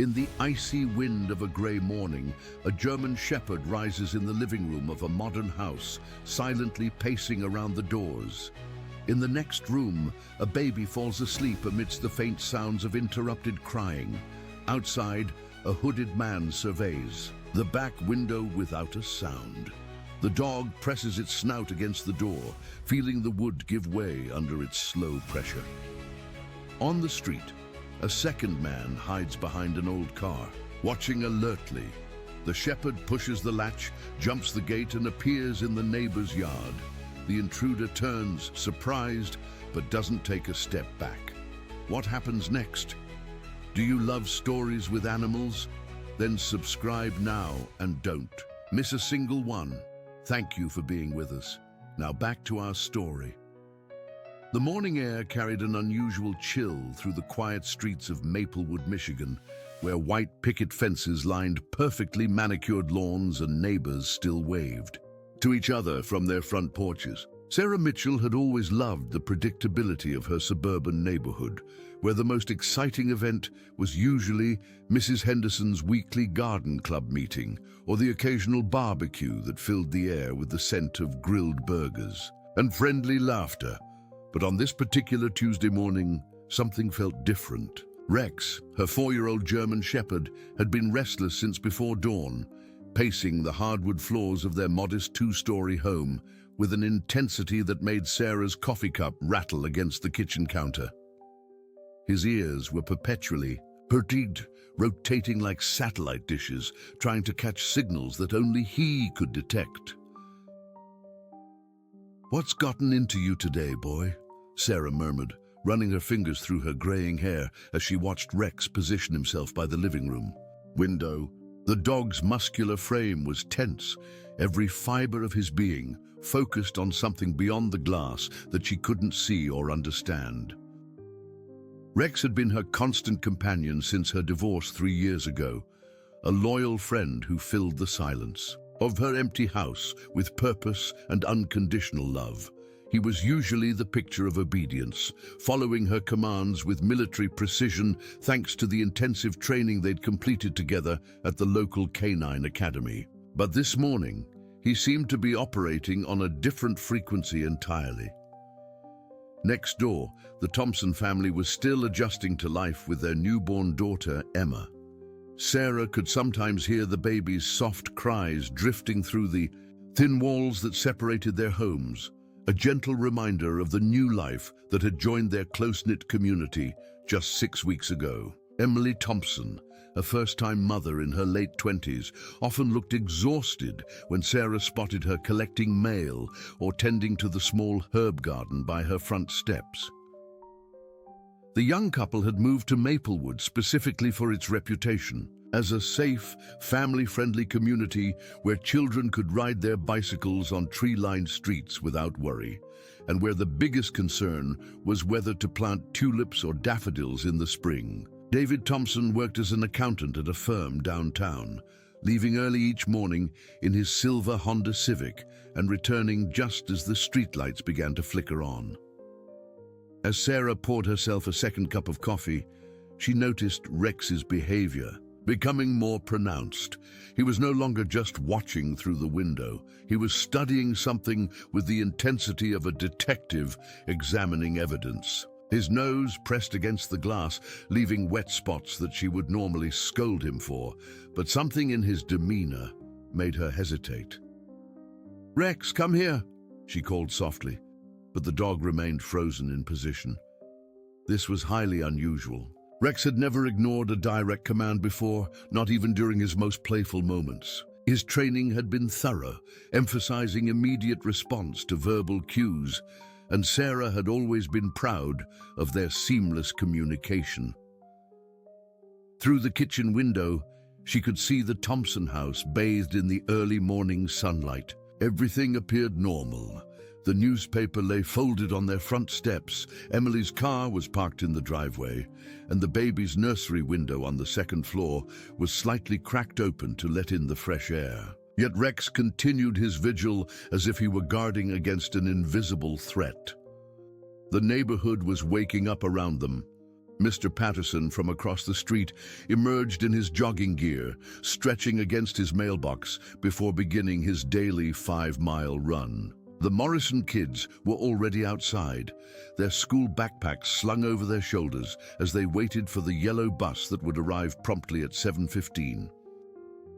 In the icy wind of a grey morning, a German shepherd rises in the living room of a modern house, silently pacing around the doors. In the next room, a baby falls asleep amidst the faint sounds of interrupted crying. Outside, a hooded man surveys, the back window without a sound. The dog presses its snout against the door, feeling the wood give way under its slow pressure. On the street, a second man hides behind an old car, watching alertly. The shepherd pushes the latch, jumps the gate, and appears in the neighbor's yard. The intruder turns, surprised, but doesn't take a step back. What happens next? Do you love stories with animals? Then subscribe now and don't miss a single one. Thank you for being with us. Now back to our story. The morning air carried an unusual chill through the quiet streets of Maplewood, Michigan, where white picket fences lined perfectly manicured lawns and neighbors still waved to each other from their front porches. Sarah Mitchell had always loved the predictability of her suburban neighborhood, where the most exciting event was usually Mrs. Henderson's weekly garden club meeting or the occasional barbecue that filled the air with the scent of grilled burgers and friendly laughter. But on this particular Tuesday morning, something felt different. Rex, her 4-year-old German shepherd, had been restless since before dawn, pacing the hardwood floors of their modest 2-story home with an intensity that made Sarah's coffee cup rattle against the kitchen counter. His ears were perpetually perturbed, rotating like satellite dishes, trying to catch signals that only he could detect. "What's gotten into you today, boy?" Sarah murmured, running her fingers through her graying hair as she watched Rex position himself by the living room window. The dog's muscular frame was tense, every fiber of his being focused on something beyond the glass that she couldn't see or understand. Rex had been her constant companion since her divorce 3 years ago, a loyal friend who filled the silence of her empty house with purpose and unconditional love. He was usually the picture of obedience, following her commands with military precision thanks to the intensive training they'd completed together at the local canine academy. But this morning, he seemed to be operating on a different frequency entirely. Next door, the Thompson family was still adjusting to life with their newborn daughter, Emma. Sarah could sometimes hear the baby's soft cries drifting through the thin walls that separated their homes, a gentle reminder of the new life that had joined their close-knit community just 6 weeks ago. Emily Thompson, a first-time mother in her late 20s, often looked exhausted when Sarah spotted her collecting mail or tending to the small herb garden by her front steps. The young couple had moved to Maplewood specifically for its reputation as a safe, family-friendly community where children could ride their bicycles on tree-lined streets without worry, and where the biggest concern was whether to plant tulips or daffodils in the spring. David Thompson worked as an accountant at a firm downtown, leaving early each morning in his silver Honda Civic and returning just as the streetlights began to flicker on. As Sarah poured herself a second cup of coffee, she noticed Rex's behavior becoming more pronounced. He was no longer just watching through the window. He was studying something with the intensity of a detective examining evidence. His nose pressed against the glass, leaving wet spots that she would normally scold him for, but something in his demeanor made her hesitate. "Rex, come here," she called softly, but the dog remained frozen in position. This was highly unusual. Rex had never ignored a direct command before, not even during his most playful moments. His training had been thorough, emphasizing immediate response to verbal cues, and Sarah had always been proud of their seamless communication. Through the kitchen window, she could see the Thompson house bathed in the early morning sunlight. Everything appeared normal. The newspaper lay folded on their front steps, Emily's car was parked in the driveway, and the baby's nursery window on the second floor was slightly cracked open to let in the fresh air. Yet Rex continued his vigil as if he were guarding against an invisible threat. The neighborhood was waking up around them, Mr. Patterson from across the street emerged in his jogging gear, stretching against his mailbox before beginning his daily 5-mile run. The Morrison kids were already outside, their school backpacks slung over their shoulders as they waited for the yellow bus that would arrive promptly at 7:15.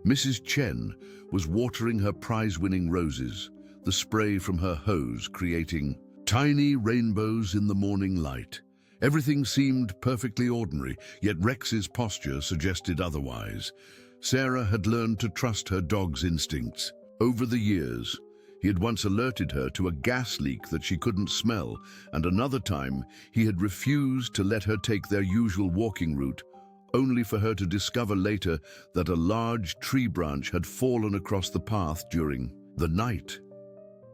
Mrs. Chen was watering her prize-winning roses, the spray from her hose creating tiny rainbows in the morning light. Everything seemed perfectly ordinary, yet Rex's posture suggested otherwise. Sarah had learned to trust her dog's instincts. Over the years, he had once alerted her to a gas leak that she couldn't smell, and another time he had refused to let her take their usual walking route, only for her to discover later that a large tree branch had fallen across the path during the night.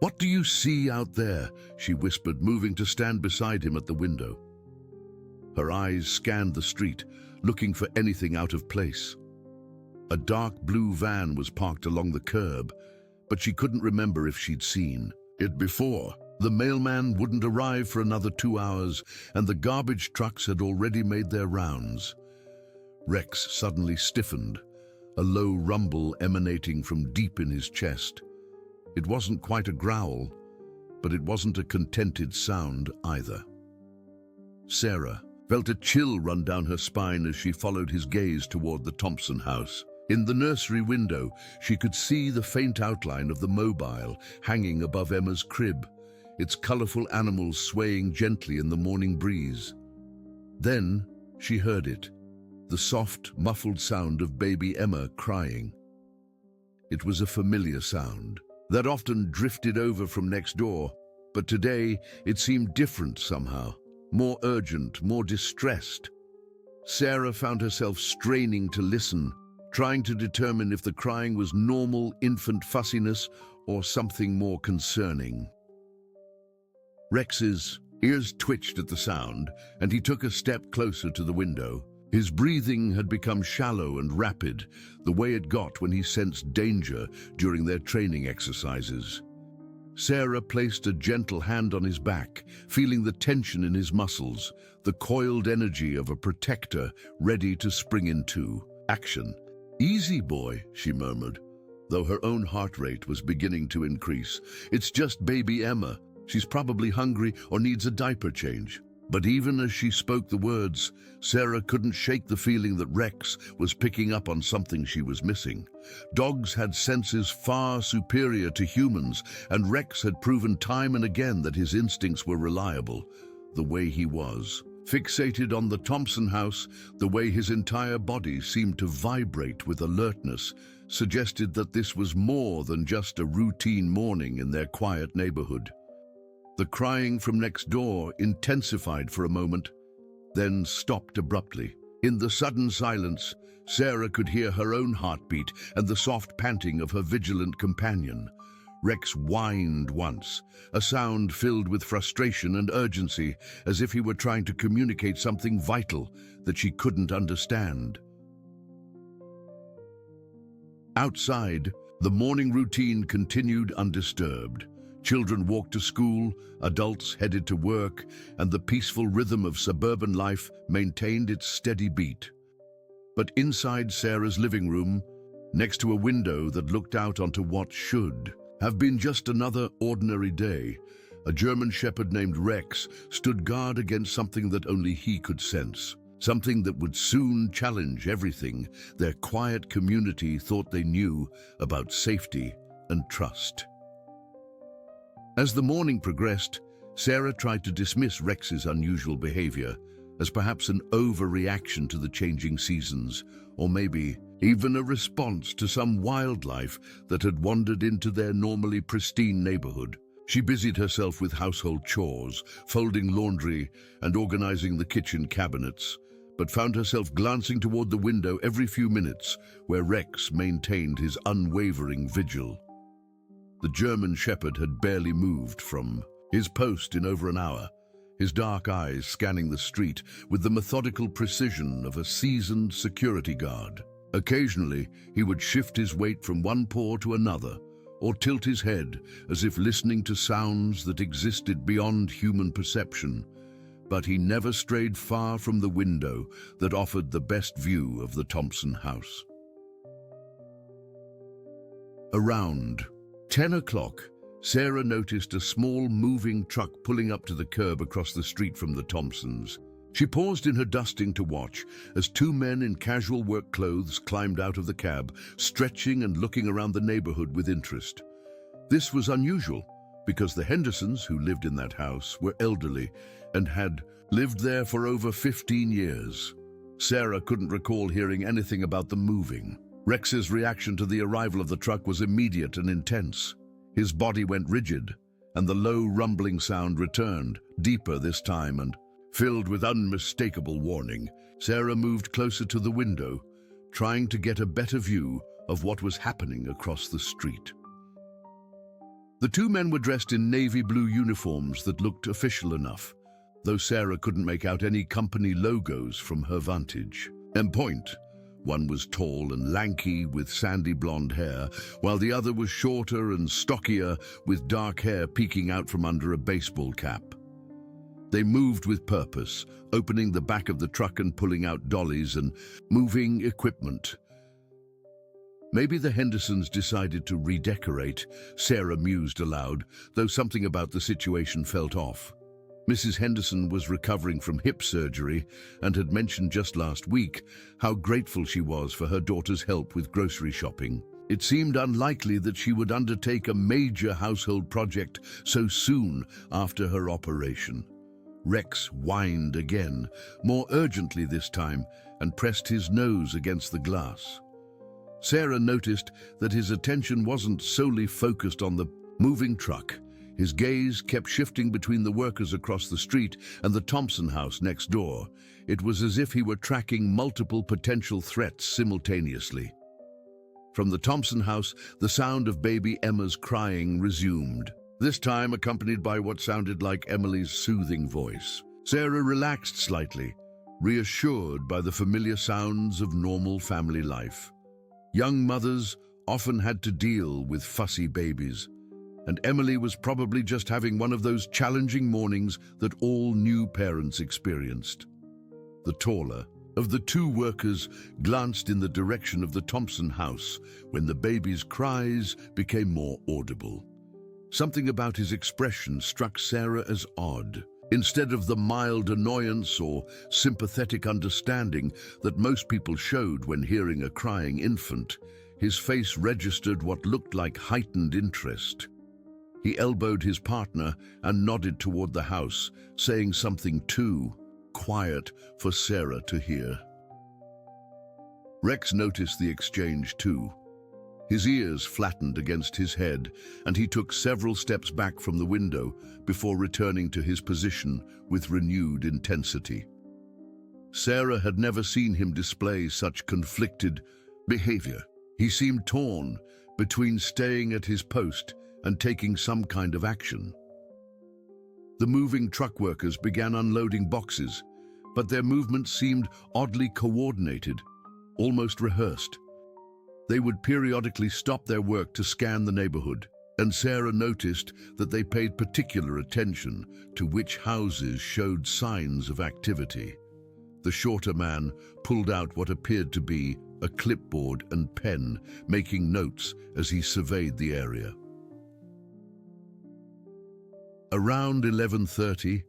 "What do you see out there?" she whispered, moving to stand beside him at the window. Her eyes scanned the street, looking for anything out of place. A dark blue van was parked along the curb, but she couldn't remember if she'd seen it before. The mailman wouldn't arrive for another 2 hours, and the garbage trucks had already made their rounds. Rex suddenly stiffened, a low rumble emanating from deep in his chest. It wasn't quite a growl, but it wasn't a contented sound either. Sarah felt a chill run down her spine as she followed his gaze toward the Thompson house. In the nursery window, she could see the faint outline of the mobile hanging above Emma's crib, its colorful animals swaying gently in the morning breeze. Then she heard it, the soft, muffled sound of baby Emma crying. It was a familiar sound that often drifted over from next door, but today it seemed different somehow. More urgent, more distressed. Sarah found herself straining to listen, trying to determine if the crying was normal infant fussiness or something more concerning. Rex's ears twitched at the sound, and he took a step closer to the window. His breathing had become shallow and rapid, the way it got when he sensed danger during their training exercises. Sarah placed a gentle hand on his back, feeling the tension in his muscles, the coiled energy of a protector ready to spring into action. "Easy, boy," she murmured, though her own heart rate was beginning to increase. "It's just baby Emma. She's probably hungry or needs a diaper change." But even as she spoke the words, Sarah couldn't shake the feeling that Rex was picking up on something she was missing. Dogs had senses far superior to humans, and Rex had proven time and again that his instincts were reliable, the way he was. Fixated on the Thompson house, the way his entire body seemed to vibrate with alertness suggested that this was more than just a routine morning in their quiet neighborhood. The crying from next door intensified for a moment, then stopped abruptly. In the sudden silence, Sarah could hear her own heartbeat and the soft panting of her vigilant companion. Rex whined once, a sound filled with frustration and urgency, as if he were trying to communicate something vital that she couldn't understand. Outside, the morning routine continued undisturbed. Children walked to school, adults headed to work, and the peaceful rhythm of suburban life maintained its steady beat. But inside Sarah's living room, next to a window that looked out onto what should have been just another ordinary day, a German shepherd named Rex stood guard against something that only he could sense, something that would soon challenge everything their quiet community thought they knew about safety and trust. As the morning progressed, Sarah tried to dismiss Rex's unusual behavior as perhaps an overreaction to the changing seasons, or maybe even a response to some wildlife that had wandered into their normally pristine neighborhood. She busied herself with household chores, folding laundry and organizing the kitchen cabinets, but found herself glancing toward the window every few minutes where Rex maintained his unwavering vigil. The German shepherd had barely moved from his post in over an hour, his dark eyes scanning the street with the methodical precision of a seasoned security guard. Occasionally, he would shift his weight from one paw to another, or tilt his head as if listening to sounds that existed beyond human perception. but he never strayed far from the window that offered the best view of the Thompson house. Around 10 o'clock, Sarah noticed a small moving truck pulling up to the curb across the street from the Thompsons. She paused in her dusting to watch as two men in casual work clothes climbed out of the cab, stretching and looking around the neighborhood with interest. This was unusual because the Hendersons, who lived in that house, were elderly and had lived there for over 15 years. Sarah couldn't recall hearing anything about them moving. Rex's reaction to the arrival of the truck was immediate and intense. His body went rigid, and the low rumbling sound returned, deeper this time and filled with unmistakable warning. Sarah moved closer to the window, trying to get a better view of what was happening across the street. The two men were dressed in navy blue uniforms that looked official enough, though Sarah couldn't make out any company logos from her vantage point. One was tall and lanky with sandy blonde hair, while the other was shorter and stockier with dark hair peeking out from under a baseball cap. They moved with purpose, opening the back of the truck and pulling out dollies and moving equipment. Maybe the Hendersons decided to redecorate, Sarah mused aloud, though something about the situation felt off. Mrs. Henderson was recovering from hip surgery and had mentioned just last week how grateful she was for her daughter's help with grocery shopping. It seemed unlikely that she would undertake a major household project so soon after her operation. Rex whined again, more urgently this time, and pressed his nose against the glass. Sarah noticed that his attention wasn't solely focused on the moving truck. His gaze kept shifting between the workers across the street and the Thompson house next door. It was as if he were tracking multiple potential threats simultaneously. From the Thompson house, the sound of baby Emma's crying resumed, this time accompanied by what sounded like Emily's soothing voice. Sarah relaxed slightly, reassured by the familiar sounds of normal family life. Young mothers often had to deal with fussy babies, and Emily was probably just having one of those challenging mornings that all new parents experienced. The taller of the two workers glanced in the direction of the Thompson house when the baby's cries became more audible. Something about his expression struck Sarah as odd. Instead of the mild annoyance or sympathetic understanding that most people showed when hearing a crying infant, his face registered what looked like heightened interest. He elbowed his partner and nodded toward the house, saying something too quiet for Sarah to hear. Rex noticed the exchange too. His ears flattened against his head, and he took several steps back from the window before returning to his position with renewed intensity. Sarah had never seen him display such conflicted behavior. He seemed torn between staying at his post and taking some kind of action. The moving truck workers began unloading boxes, but their movements seemed oddly coordinated, almost rehearsed. They would periodically stop their work to scan the neighborhood, and Sarah noticed that they paid particular attention to which houses showed signs of activity. The shorter man pulled out what appeared to be a clipboard and pen, making notes as he surveyed the area. Around 11:30,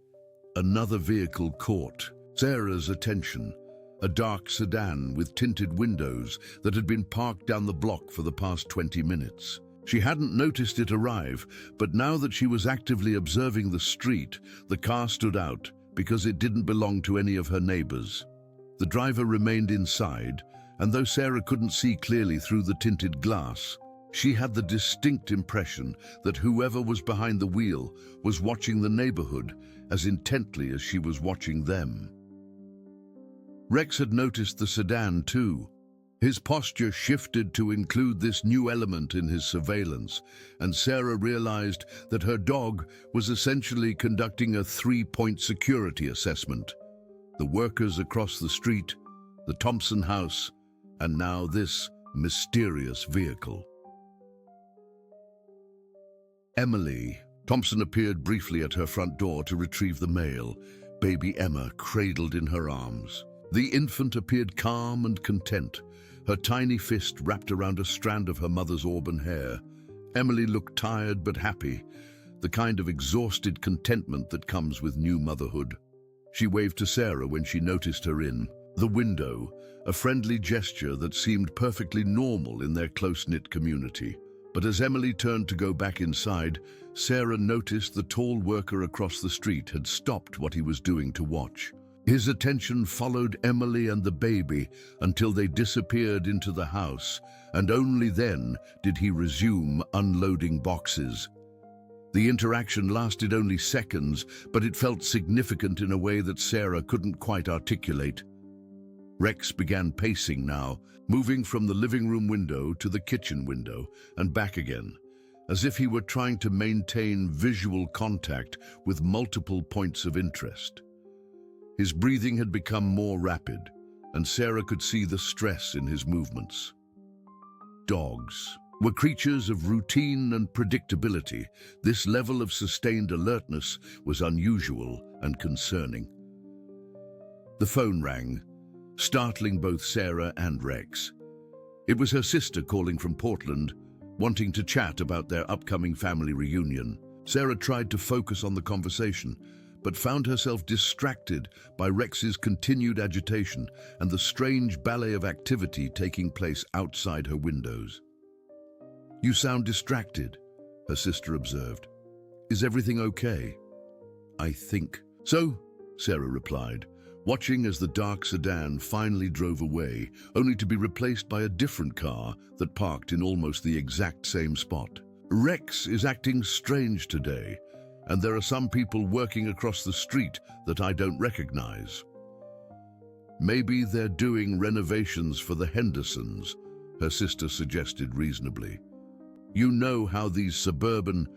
another vehicle caught Sarah's attention. A dark sedan with tinted windows that had been parked down the block for the past 20 minutes. She hadn't noticed it arrive, but now that she was actively observing the street, the car stood out because it didn't belong to any of her neighbors. The driver remained inside, and though Sarah couldn't see clearly through the tinted glass, she had the distinct impression that whoever was behind the wheel was watching the neighborhood as intently as she was watching them. Rex had noticed the sedan too. His posture shifted to include this new element in his surveillance, and Sarah realized that her dog was essentially conducting a three-point security assessment. The workers across the street, the Thompson house, and now this mysterious vehicle. Emily Thompson appeared briefly at her front door to retrieve the mail, baby Emma cradled in her arms. The infant appeared calm and content, her tiny fist wrapped around a strand of her mother's auburn hair. Emily looked tired but happy, the kind of exhausted contentment that comes with new motherhood. She waved to Sarah when she noticed her in the window, a friendly gesture that seemed perfectly normal in their close-knit community. But as Emily turned to go back inside, Sarah noticed the tall worker across the street had stopped what he was doing to watch. His attention followed Emily and the baby until they disappeared into the house, and only then did he resume unloading boxes. The interaction lasted only seconds, but it felt significant in a way that Sarah couldn't quite articulate. Rex began pacing now, moving from the living room window to the kitchen window and back again, as if he were trying to maintain visual contact with multiple points of interest. His breathing had become more rapid, and Sarah could see the stress in his movements. Dogs were creatures of routine and predictability. This level of sustained alertness was unusual and concerning. The phone rang, startling both Sarah and Rex. It was her sister calling from Portland, wanting to chat about their upcoming family reunion. Sarah tried to focus on the conversation, but found herself distracted by Rex's continued agitation and the strange ballet of activity taking place outside her windows. "You sound distracted," her sister observed. "Is everything okay?" "I think so," Sarah replied, watching as the dark sedan finally drove away, only to be replaced by a different car that parked in almost the exact same spot. "Rex is acting strange today, and there are some people working across the street that I don't recognize." "Maybe they're doing renovations for the Hendersons," her sister suggested reasonably. "You know how these suburban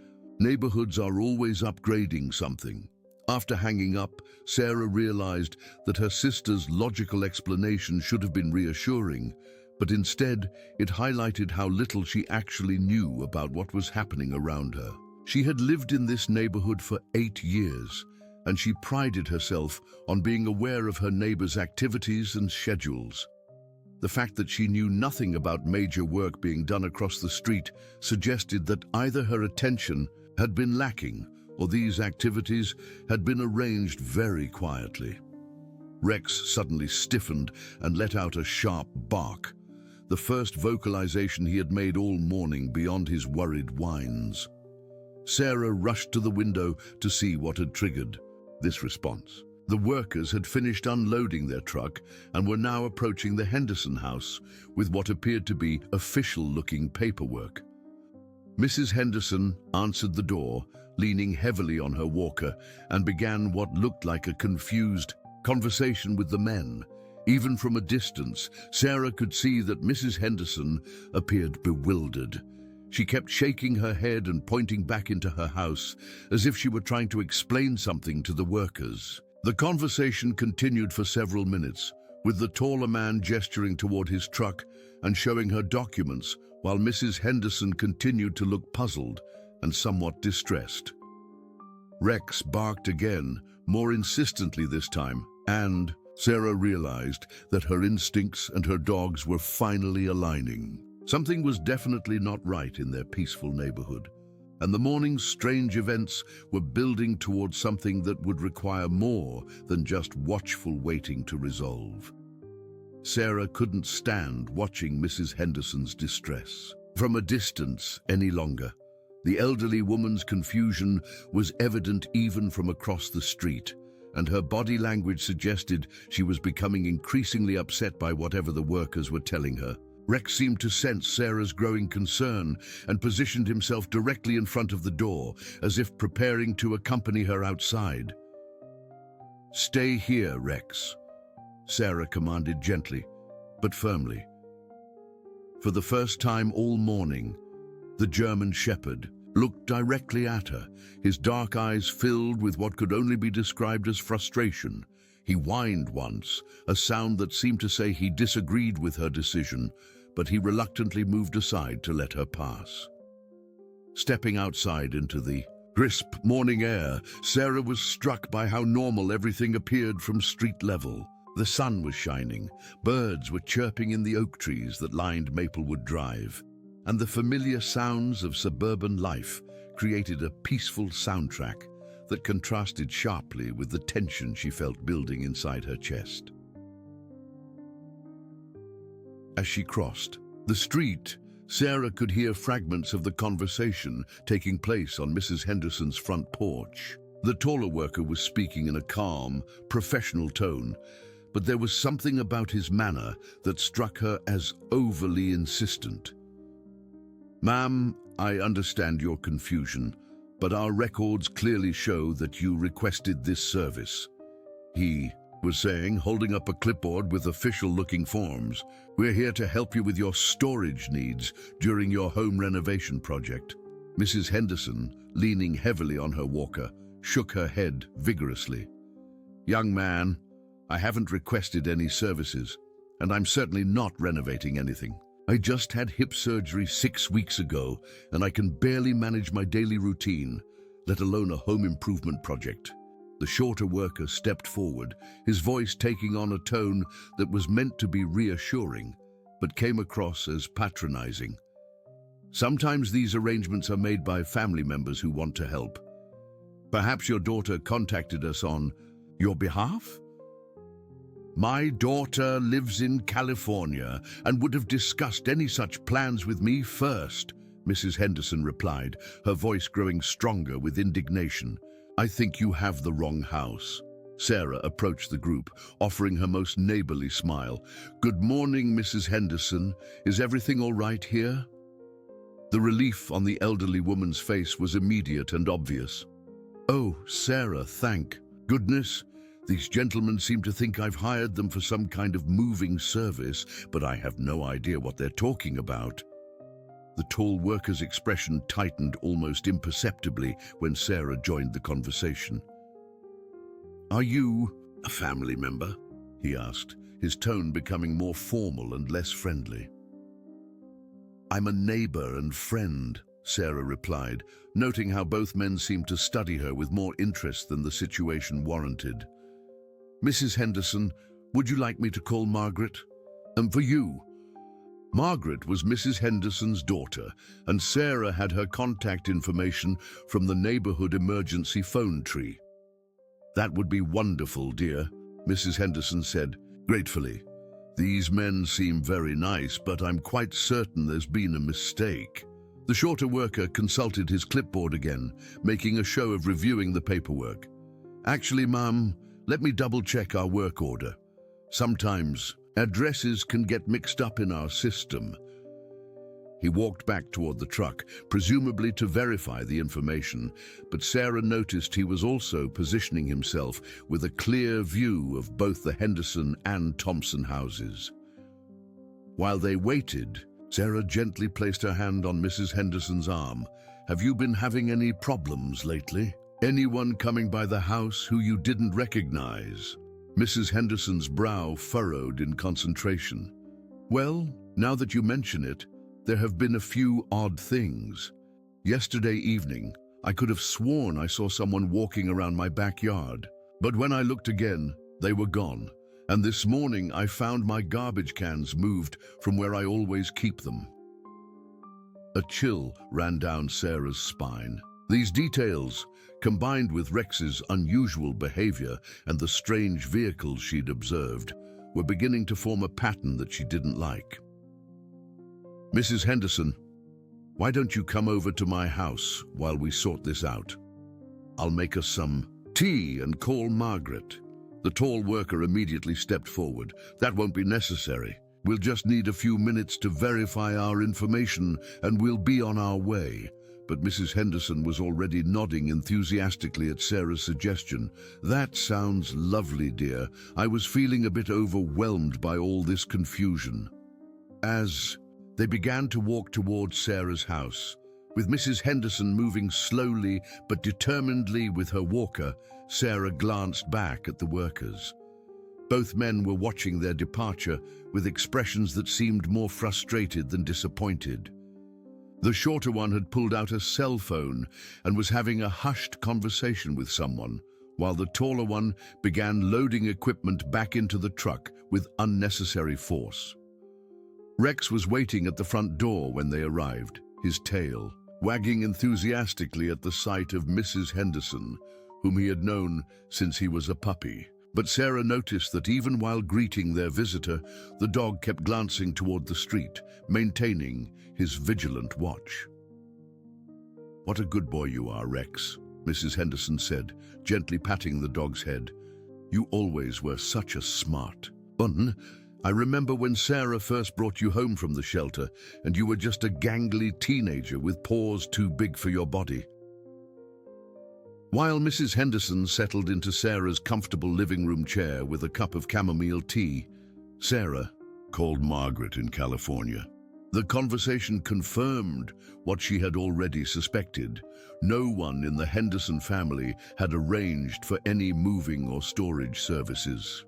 neighborhoods are always upgrading something." After hanging up, Sarah realized that her sister's logical explanation should have been reassuring, but instead it highlighted how little she actually knew about what was happening around her. She had lived in this neighborhood for 8 years, and she prided herself on being aware of her neighbors' activities and schedules. The fact that she knew nothing about major work being done across the street suggested that either her attention had been lacking or these activities had been arranged very quietly. Rex suddenly stiffened and let out a sharp bark, the first vocalization he had made all morning beyond his worried whines. Sarah rushed to the window to see what had triggered this response. The workers had finished unloading their truck and were now approaching the Henderson house with what appeared to be official-looking paperwork. Mrs. Henderson answered the door, leaning heavily on her walker, and began what looked like a confused conversation with the men. Even from a distance, Sarah could see that Mrs. Henderson appeared bewildered. She kept shaking her head and pointing back into her house, as if she were trying to explain something to the workers. The conversation continued for several minutes, with the taller man gesturing toward his truck and showing her documents, while Mrs. Henderson continued to look puzzled and somewhat distressed. Rex barked again, more insistently this time, and Sarah realized that her instincts and her dog's were finally aligning. Something was definitely not right in their peaceful neighborhood, and the morning's strange events were building towards something that would require more than just watchful waiting to resolve. Sarah couldn't stand watching Mrs. Henderson's distress from a distance any longer. The elderly woman's confusion was evident even from across the street, and her body language suggested she was becoming increasingly upset by whatever the workers were telling her. Rex seemed to sense Sarah's growing concern and positioned himself directly in front of the door, as if preparing to accompany her outside. "Stay here, Rex," Sarah commanded gently, but firmly. For the first time all morning, the German Shepherd looked directly at her, his dark eyes filled with what could only be described as frustration. He whined once, a sound that seemed to say he disagreed with her decision, but he reluctantly moved aside to let her pass. Stepping outside into the crisp morning air, Sarah was struck by how normal everything appeared from street level. The sun was shining, birds were chirping in the oak trees that lined Maplewood Drive, and the familiar sounds of suburban life created a peaceful soundtrack that contrasted sharply with the tension she felt building inside her chest. As she crossed the street, Sarah could hear fragments of the conversation taking place on Mrs. Henderson's front porch. The taller worker was speaking in a calm, professional tone, but there was something about his manner that struck her as overly insistent. "Ma'am, I understand your confusion, but our records clearly show that you requested this service," he was saying, holding up a clipboard with official-looking forms. "We're here to help you with your storage needs during your home renovation project." Mrs. Henderson, leaning heavily on her walker, shook her head vigorously. "Young man, I haven't requested any services, and I'm certainly not renovating anything. I just had hip surgery 6 weeks ago, and I can barely manage my daily routine, let alone a home improvement project." The shorter worker stepped forward, his voice taking on a tone that was meant to be reassuring, but came across as patronizing. "Sometimes these arrangements are made by family members who want to help. Perhaps your daughter contacted us on your behalf?" "My daughter lives in California and would have discussed any such plans with me first," Mrs. Henderson replied, her voice growing stronger with indignation. "I think you have the wrong house." Sarah approached the group, offering her most neighborly smile. "Good morning, Mrs. Henderson. Is everything all right here?" The relief on the elderly woman's face was immediate and obvious. "Oh, Sarah, thank goodness. These gentlemen seem to think I've hired them for some kind of moving service, but I have no idea what they're talking about." The tall worker's expression tightened almost imperceptibly when Sarah joined the conversation. "Are you a family member?" he asked, his tone becoming more formal and less friendly. "I'm a neighbor and friend," Sarah replied, noting how both men seemed to study her with more interest than the situation warranted. "Mrs. Henderson, would you like me to call Margaret?" For you." Margaret was Mrs. Henderson's daughter, and Sarah had her contact information from the neighborhood emergency phone tree. "That would be wonderful, dear," Mrs. Henderson said, gratefully. "These men seem very nice, but I'm quite certain there's been a mistake." The shorter worker consulted his clipboard again, making a show of reviewing the paperwork. "Actually, Ma'am, let me double-check our work order. Sometimes addresses can get mixed up in our system." He walked back toward the truck, presumably to verify the information, but Sarah noticed he was also positioning himself with a clear view of both the Henderson and Thompson houses. While they waited, Sarah gently placed her hand on Mrs. Henderson's arm. "Have you been having any problems lately? Anyone coming by the house who you didn't recognize?" Mrs. Henderson's brow furrowed in concentration. "Well, now that you mention it, there have been a few odd things. Yesterday evening, I could have sworn I saw someone walking around my backyard, but when I looked again, they were gone. And this morning I found my garbage cans moved from where I always keep them." A chill ran down Sarah's spine. These details, combined with Rex's unusual behavior and the strange vehicles she'd observed, were beginning to form a pattern that she didn't like. "Mrs. Henderson, why don't you come over to my house while we sort this out? I'll make us some tea and call Margaret." The tall worker immediately stepped forward. "That won't be necessary. We'll just need a few minutes to verify our information and we'll be on our way." But Mrs. Henderson was already nodding enthusiastically at Sarah's suggestion. "That sounds lovely, dear. I was feeling a bit overwhelmed by all this confusion." As they began to walk towards Sarah's house, with Mrs. Henderson moving slowly but determinedly with her walker, Sarah glanced back at the workers. Both men were watching their departure with expressions that seemed more frustrated than disappointed. The shorter one had pulled out a cell phone and was having a hushed conversation with someone, while the taller one began loading equipment back into the truck with unnecessary force. Rex was waiting at the front door when they arrived, his tail wagging enthusiastically at the sight of Mrs. Henderson, whom he had known since he was a puppy. But Sarah noticed that even while greeting their visitor, the dog kept glancing toward the street, maintaining his vigilant watch. "What a good boy you are, Rex," Mrs. Henderson said, gently patting the dog's head. "You always were such a smart bun. I remember when Sarah first brought you home from the shelter, and you were just a gangly teenager with paws too big for your body." While Mrs. Henderson settled into Sarah's comfortable living room chair with a cup of chamomile tea, Sarah called Margaret in California. The conversation confirmed what she had already suspected. No one in the Henderson family had arranged for any moving or storage services.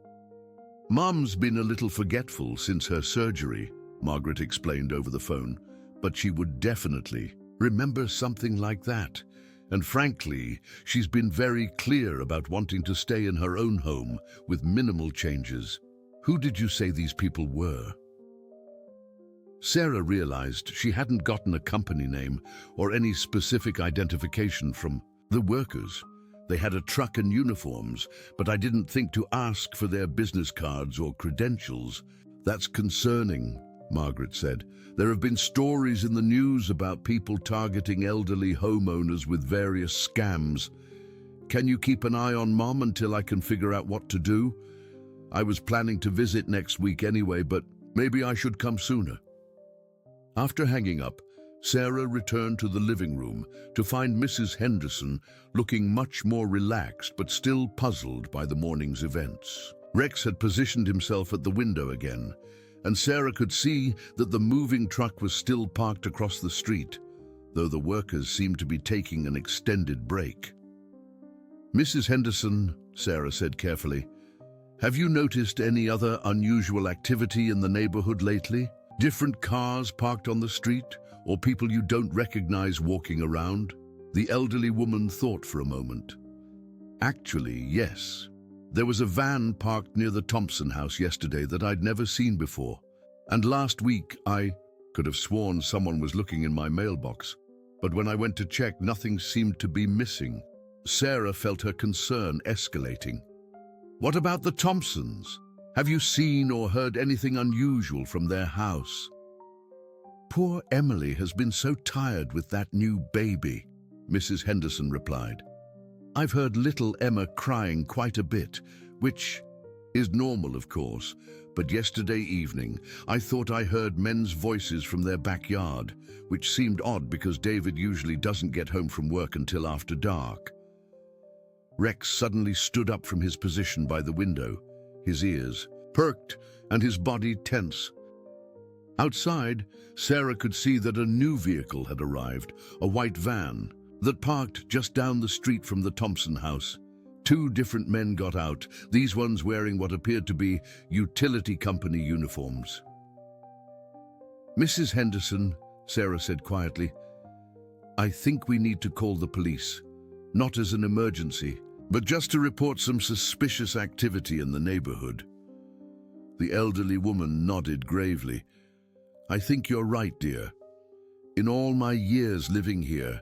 "Mom's been a little forgetful since her surgery," Margaret explained over the phone, "but she would definitely remember something like that. And frankly, she's been very clear about wanting to stay in her own home with minimal changes." "Who did you say these people were?" Sarah realized she hadn't gotten a company name or any specific identification from the workers. They had a truck and uniforms, but I didn't think to ask for their business cards or credentials. "That's concerning," Margaret said. "There have been stories in the news about people targeting elderly homeowners with various scams. Can you keep an eye on Mom until I can figure out what to do? I was planning to visit next week anyway, but maybe I should come sooner." After hanging up, Sarah returned to the living room to find Mrs. Henderson looking much more relaxed but still puzzled by the morning's events. Rex had positioned himself at the window again, and Sarah could see that the moving truck was still parked across the street, though the workers seemed to be taking an extended break. "Mrs. Henderson," Sarah said carefully, "have you noticed any other unusual activity in the neighborhood lately? Different cars parked on the street, or people you don't recognize walking around?" The elderly woman thought for a moment. "Actually, yes. There was a van parked near the Thompson house yesterday that I'd never seen before. And last week, I could have sworn someone was looking in my mailbox. But when I went to check, nothing seemed to be missing." Sarah felt her concern escalating. "What about the Thompsons? Have you seen or heard anything unusual from their house?" "Poor Emily has been so tired with that new baby," Mrs. Henderson replied. "I've heard little Emma crying quite a bit, which is normal, of course, but yesterday evening I thought I heard men's voices from their backyard, which seemed odd because David usually doesn't get home from work until after dark." Rex suddenly stood up from his position by the window, his ears perked and his body tense. Outside, Sarah could see that a new vehicle had arrived, a white van that parked just down the street from the Thompson house. Two different men got out, these ones wearing what appeared to be utility company uniforms. "Mrs. Henderson," Sarah said quietly, "I think we need to call the police, not as an emergency, but just to report some suspicious activity in the neighborhood." The elderly woman nodded gravely. "I think you're right, dear. In all my years living here,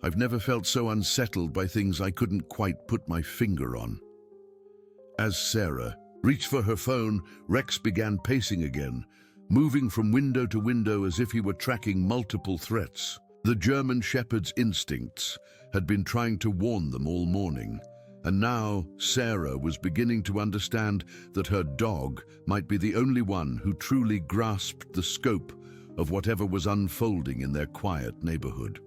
I've never felt so unsettled by things I couldn't quite put my finger on." As Sarah reached for her phone, Rex began pacing again, moving from window to window as if he were tracking multiple threats. The German Shepherd's instincts had been trying to warn them all morning, and now Sarah was beginning to understand that her dog might be the only one who truly grasped the scope of whatever was unfolding in their quiet neighborhood.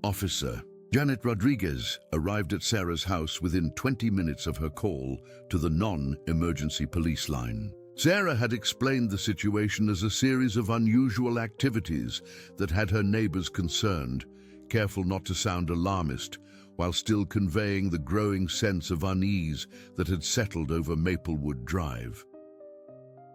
Officer Janet Rodriguez arrived at Sarah's house within 20 minutes of her call to the non-emergency police line. Sarah had explained the situation as a series of unusual activities that had her neighbors concerned, careful not to sound alarmist, while still conveying the growing sense of unease that had settled over Maplewood Drive.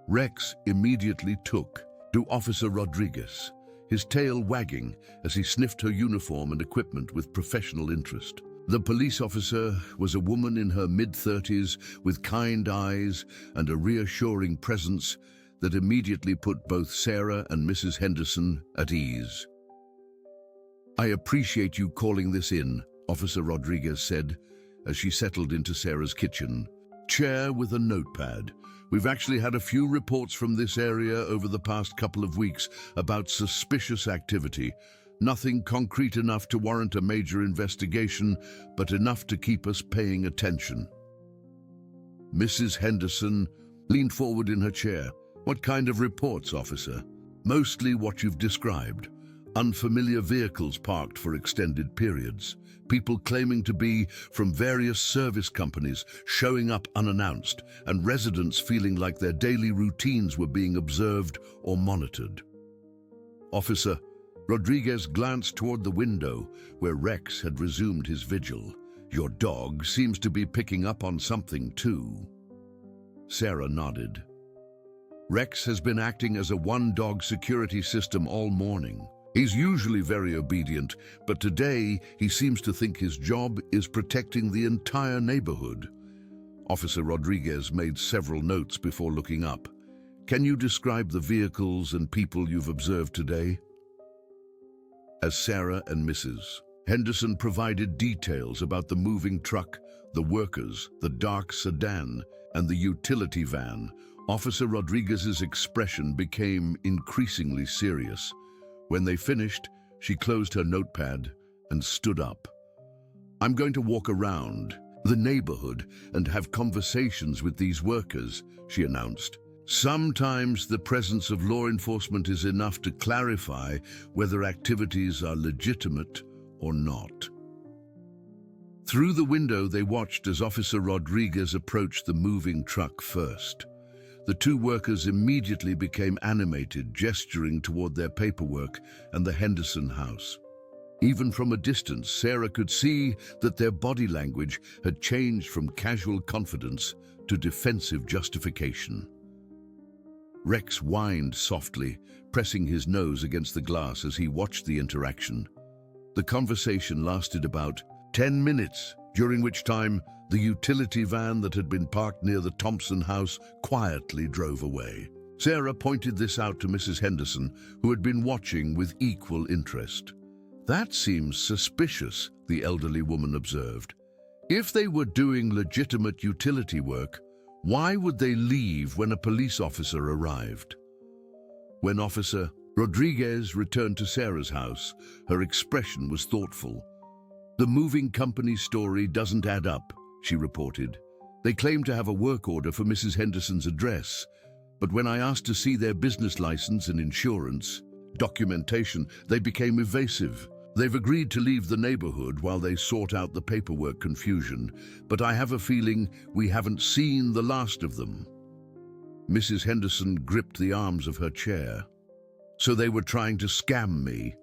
Rex immediately took to Officer Rodriguez, his tail wagging as he sniffed her uniform and equipment with professional interest. The police officer was a woman in her mid-30s with kind eyes and a reassuring presence that immediately put both Sarah and Mrs. Henderson at ease. "I appreciate you calling this in," Officer Rodriguez said as she settled into Sarah's kitchen chair with a notepad. "We've actually had a few reports from this area over the past couple of weeks about suspicious activity. Nothing concrete enough to warrant a major investigation, but enough to keep us paying attention." Mrs. Henderson leaned forward in her chair. "What kind of reports, officer?" "Mostly what you've described. Unfamiliar vehicles parked for extended periods. People claiming to be from various service companies showing up unannounced, and residents feeling like their daily routines were being observed or monitored." Officer Rodriguez glanced toward the window where Rex had resumed his vigil. "Your dog seems to be picking up on something too." Sarah nodded. "Rex has been acting as a one-dog security system all morning. He's usually very obedient, but today he seems to think his job is protecting the entire neighborhood." Officer Rodriguez made several notes before looking up. "Can you describe the vehicles and people you've observed today?" As Sarah and Mrs. Henderson provided details about the moving truck, the workers, the dark sedan, and the utility van, Officer Rodriguez's expression became increasingly serious. When they finished, she closed her notepad and stood up. "I'm going to walk around the neighborhood and have conversations with these workers," she announced. "Sometimes the presence of law enforcement is enough to clarify whether activities are legitimate or not." Through the window, they watched as Officer Rodriguez approached the moving truck first. The two workers immediately became animated, gesturing toward their paperwork and the Henderson house. Even from a distance, Sarah could see that their body language had changed from casual confidence to defensive justification. Rex whined softly, pressing his nose against the glass as he watched the interaction. The conversation lasted about 10 minutes, during which time the utility van that had been parked near the Thompson house quietly drove away. Sarah pointed this out to Mrs. Henderson, who had been watching with equal interest. "That seems suspicious," the elderly woman observed. "If they were doing legitimate utility work, why would they leave when a police officer arrived?" When Officer Rodriguez returned to Sarah's house, her expression was thoughtful. "The moving company story doesn't add up," she reported. "They claim to have a work order for Mrs. Henderson's address, but when I asked to see their business license and insurance documentation, they became evasive. They've agreed to leave the neighborhood while they sort out the paperwork confusion, but I have a feeling we haven't seen the last of them." Mrs. Henderson gripped the arms of her chair. "So they were trying to scam me?"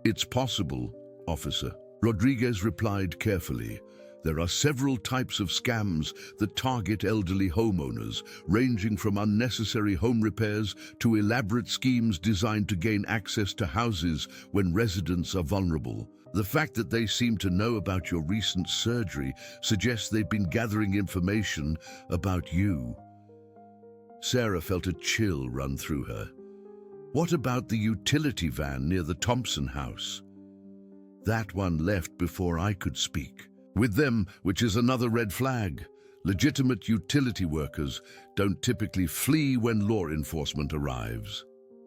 "It's possible, officer," Rodriguez replied carefully. "There are several types of scams that target elderly homeowners, ranging from unnecessary home repairs to elaborate schemes designed to gain access to houses when residents are vulnerable. The fact that they seem to know about your recent surgery suggests they've been gathering information about you." Sarah felt a chill run through her. "What about the utility van near the Thompson house?" "That one left before I could speak with them, which is another red flag. Legitimate utility workers don't typically flee when law enforcement arrives."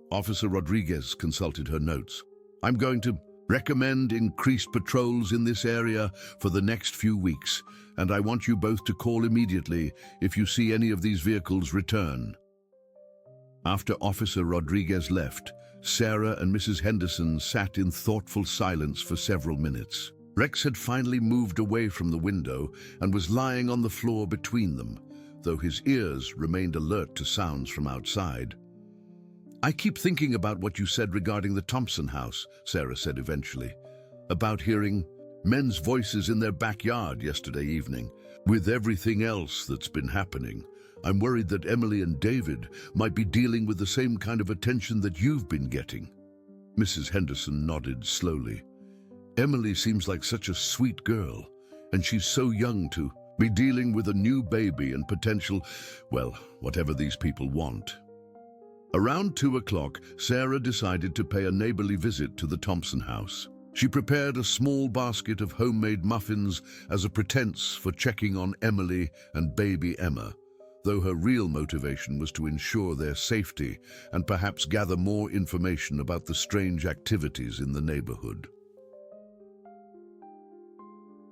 Officer Rodriguez consulted her notes. "I'm going to recommend increased patrols in this area for the next few weeks, and I want you both to call immediately if you see any of these vehicles return." After Officer Rodriguez left, Sarah and Mrs. Henderson sat in thoughtful silence for several minutes. Rex had finally moved away from the window and was lying on the floor between them, though his ears remained alert to sounds from outside. "I keep thinking about what you said regarding the Thompson house," Sarah said eventually, "about hearing men's voices in their backyard yesterday evening. With everything else that's been happening, I'm worried that Emily and David might be dealing with the same kind of attention that you've been getting." Mrs. Henderson nodded slowly. "Emily seems like such a sweet girl, and she's so young to be dealing with a new baby and potential, well, whatever these people want." Around 2 o'clock, Sarah decided to pay a neighborly visit to the Thompson house. She prepared a small basket of homemade muffins as a pretense for checking on Emily and baby Emma, though her real motivation was to ensure their safety and perhaps gather more information about the strange activities in the neighborhood.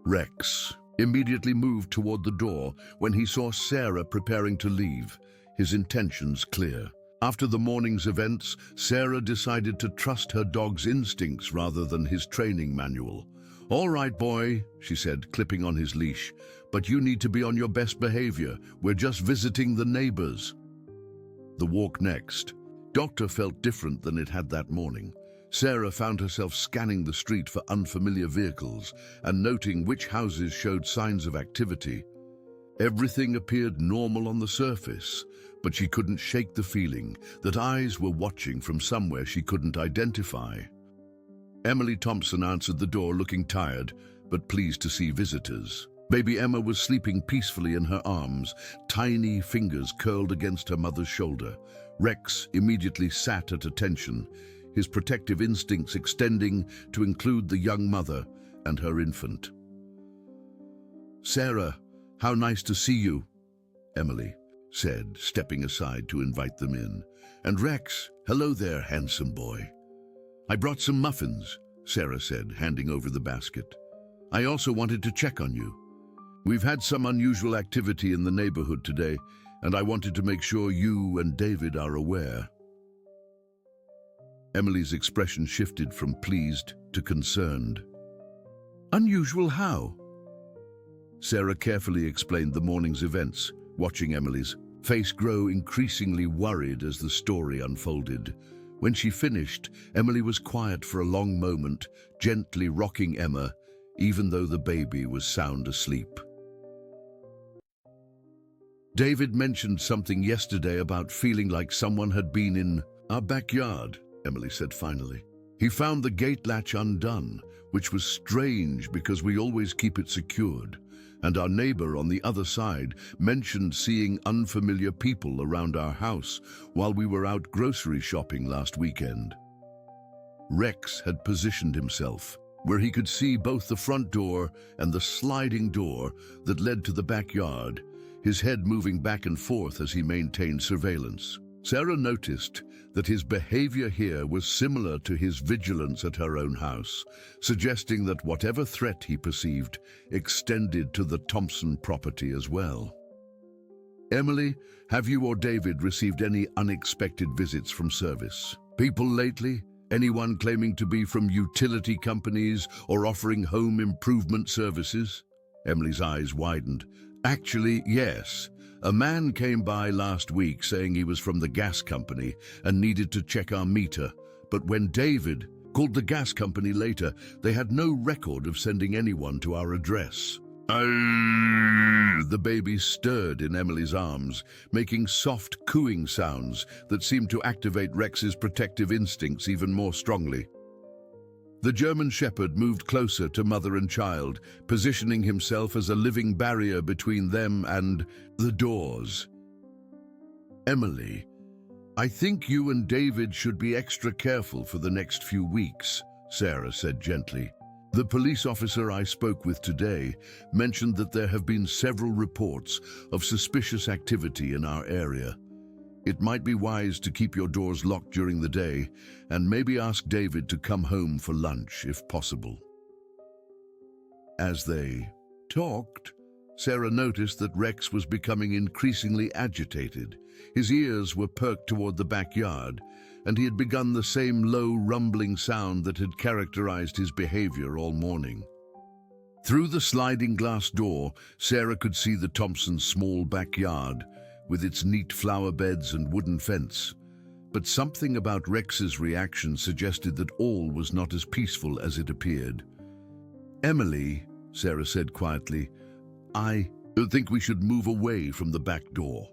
Rex immediately moved toward the door when he saw Sarah preparing to leave, his intentions clear. After the morning's events, Sarah decided to trust her dog's instincts rather than his training manual. "All right, boy," she said, clipping on his leash, "but you need to be on your best behavior. We're just visiting the neighbors." The walk next. Doctor felt different than it had that morning. Sarah found herself scanning the street for unfamiliar vehicles and noting which houses showed signs of activity. Everything appeared normal on the surface, but she couldn't shake the feeling that eyes were watching from somewhere she couldn't identify. Emily Thompson answered the door looking tired, but pleased to see visitors. Baby Emma was sleeping peacefully in her arms, tiny fingers curled against her mother's shoulder. Rex immediately sat at attention, his protective instincts extending to include the young mother and her infant. "Sarah, how nice to see you," Emily said, stepping aside to invite them in. "And Rex, hello there, handsome boy." "I brought some muffins," Sarah said, handing over the basket. "I also wanted to check on you. We've had some unusual activity in the neighborhood today, and I wanted to make sure you and David are aware." Emily's expression shifted from pleased to concerned. "Unusual how?" Sarah carefully explained the morning's events, watching Emily's face grow increasingly worried as the story unfolded. When she finished, Emily was quiet for a long moment, gently rocking Emma, even though the baby was sound asleep. "David mentioned something yesterday about feeling like someone had been in our backyard," Emily said finally. "He found the gate latch undone, which was strange because we always keep it secured. And our neighbor on the other side mentioned seeing unfamiliar people around our house while we were out grocery shopping last weekend." Rex had positioned himself where he could see both the front door and the sliding door that led to the backyard, his head moving back and forth as he maintained surveillance. Sarah noticed that his behavior here was similar to his vigilance at her own house, suggesting that whatever threat he perceived extended to the Thompson property as well. "Emily, have you or David received any unexpected visits from service people lately? Anyone claiming to be from utility companies or offering home improvement services?" Emily's eyes widened. "Actually, yes. A man came by last week saying he was from the gas company and needed to check our meter, but when David called the gas company later, they had no record of sending anyone to our address." The baby stirred in Emily's arms, making soft cooing sounds that seemed to activate Rex's protective instincts even more strongly. The German Shepherd moved closer to mother and child, positioning himself as a living barrier between them and the doors. "Emily, I think you and David should be extra careful for the next few weeks," Sarah said gently. "The police officer I spoke with today mentioned that there have been several reports of suspicious activity in our area. It might be wise to keep your doors locked during the day and maybe ask David to come home for lunch if possible." As they talked, Sarah noticed that Rex was becoming increasingly agitated. His ears were perked toward the backyard, and he had begun the same low rumbling sound that had characterized his behavior all morning. Through the sliding glass door, Sarah could see the Thompsons' small backyard, with its neat flower beds and wooden fence. But something about Rex's reaction suggested that all was not as peaceful as it appeared. "Emily," Sarah said quietly, "I think we should move away from the back door."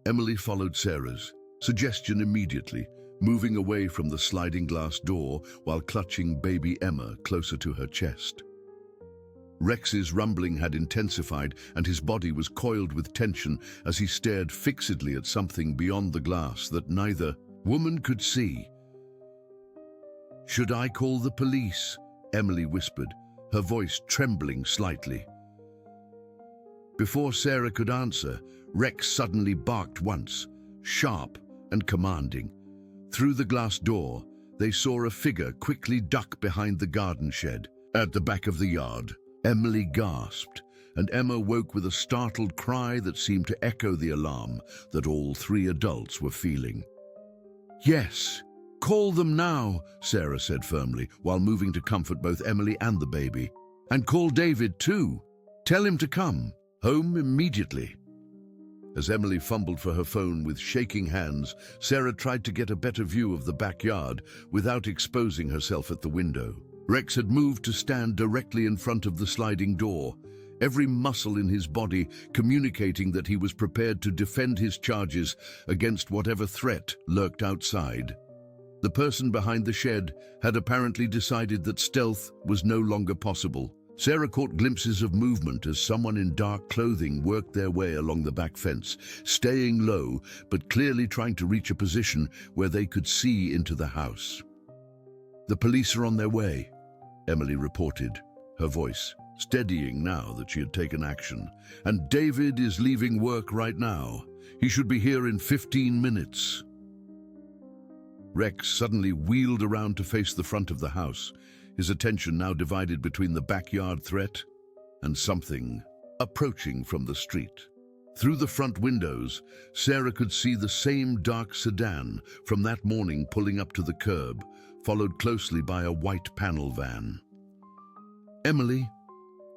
Emily followed Sarah's suggestion immediately, moving away from the sliding glass door while clutching baby Emma closer to her chest. Rex's rumbling had intensified and his body was coiled with tension as he stared fixedly at something beyond the glass that neither woman could see. "Should I call the police?" Emily whispered, her voice trembling slightly. Before Sarah could answer, Rex suddenly barked once, sharp and commanding. Through the glass door, they saw a figure quickly duck behind the garden shed. At the back of the yard, Emily gasped, and Emma woke with a startled cry that seemed to echo the alarm that all three adults were feeling. "Yes, call them now," Sarah said firmly, while moving to comfort both Emily and the baby. "And call David too. Tell him to come home immediately." As Emily fumbled for her phone with shaking hands, Sarah tried to get a better view of the backyard without exposing herself at the window. Rex had moved to stand directly in front of the sliding door, every muscle in his body communicating that he was prepared to defend his charges against whatever threat lurked outside. The person behind the shed had apparently decided that stealth was no longer possible. Sarah caught glimpses of movement as someone in dark clothing worked their way along the back fence, staying low but clearly trying to reach a position where they could see into the house. "The police are on their way," Emily reported, her voice steadying now that she had taken action. "And David is leaving work right now. He should be here in 15 minutes. Rex suddenly wheeled around to face the front of the house, his attention now divided between the backyard threat and something approaching from the street. Through the front windows, Sarah could see the same dark sedan from that morning pulling up to the curb, followed closely by a white panel van. "Emily,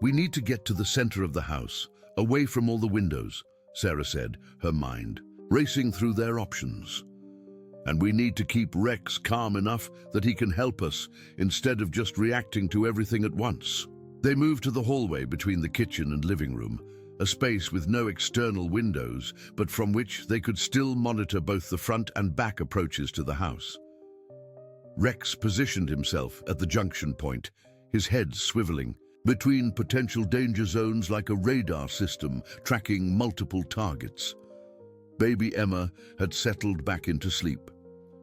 we need to get to the center of the house, away from all the windows," Sarah said, her mind racing through their options. "And we need to keep Rex calm enough that he can help us, instead of just reacting to everything at once." They moved to the hallway between the kitchen and living room, a space with no external windows, but from which they could still monitor both the front and back approaches to the house. Rex positioned himself at the junction point, his head swiveling, between potential danger zones like a radar system tracking multiple targets. Baby Emma had settled back into sleep,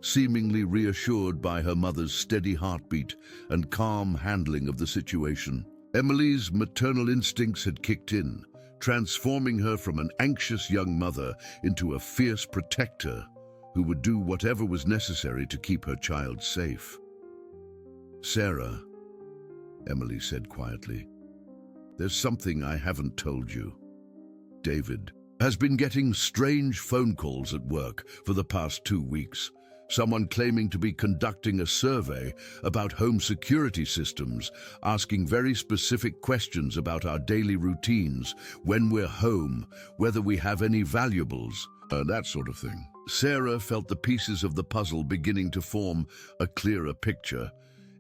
seemingly reassured by her mother's steady heartbeat and calm handling of the situation. Emily's maternal instincts had kicked in, transforming her from an anxious young mother into a fierce protector who would do whatever was necessary to keep her child safe. "Sarah," Emily said quietly, "there's something I haven't told you. David has been getting strange phone calls at work for the past 2 weeks. Someone claiming to be conducting a survey about home security systems, asking very specific questions about our daily routines, when we're home, whether we have any valuables, that sort of thing." Sarah felt the pieces of the puzzle beginning to form a clearer picture.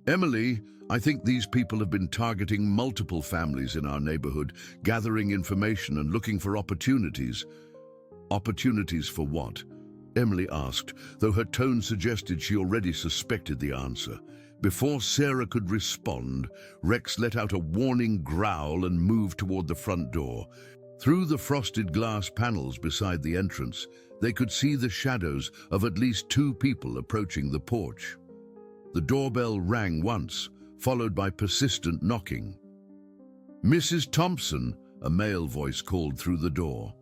"Emily, I think these people have been targeting multiple families in our neighborhood, gathering information and looking for opportunities." "Opportunities for what?" Emily asked, though her tone suggested she already suspected the answer. Before Sarah could respond, Rex let out a warning growl and moved toward the front door. Through the frosted glass panels beside the entrance, they could see the shadows of at least 2 people approaching the porch. The doorbell rang once, followed by persistent knocking. "Mrs. Thompson," a male voice called through the door.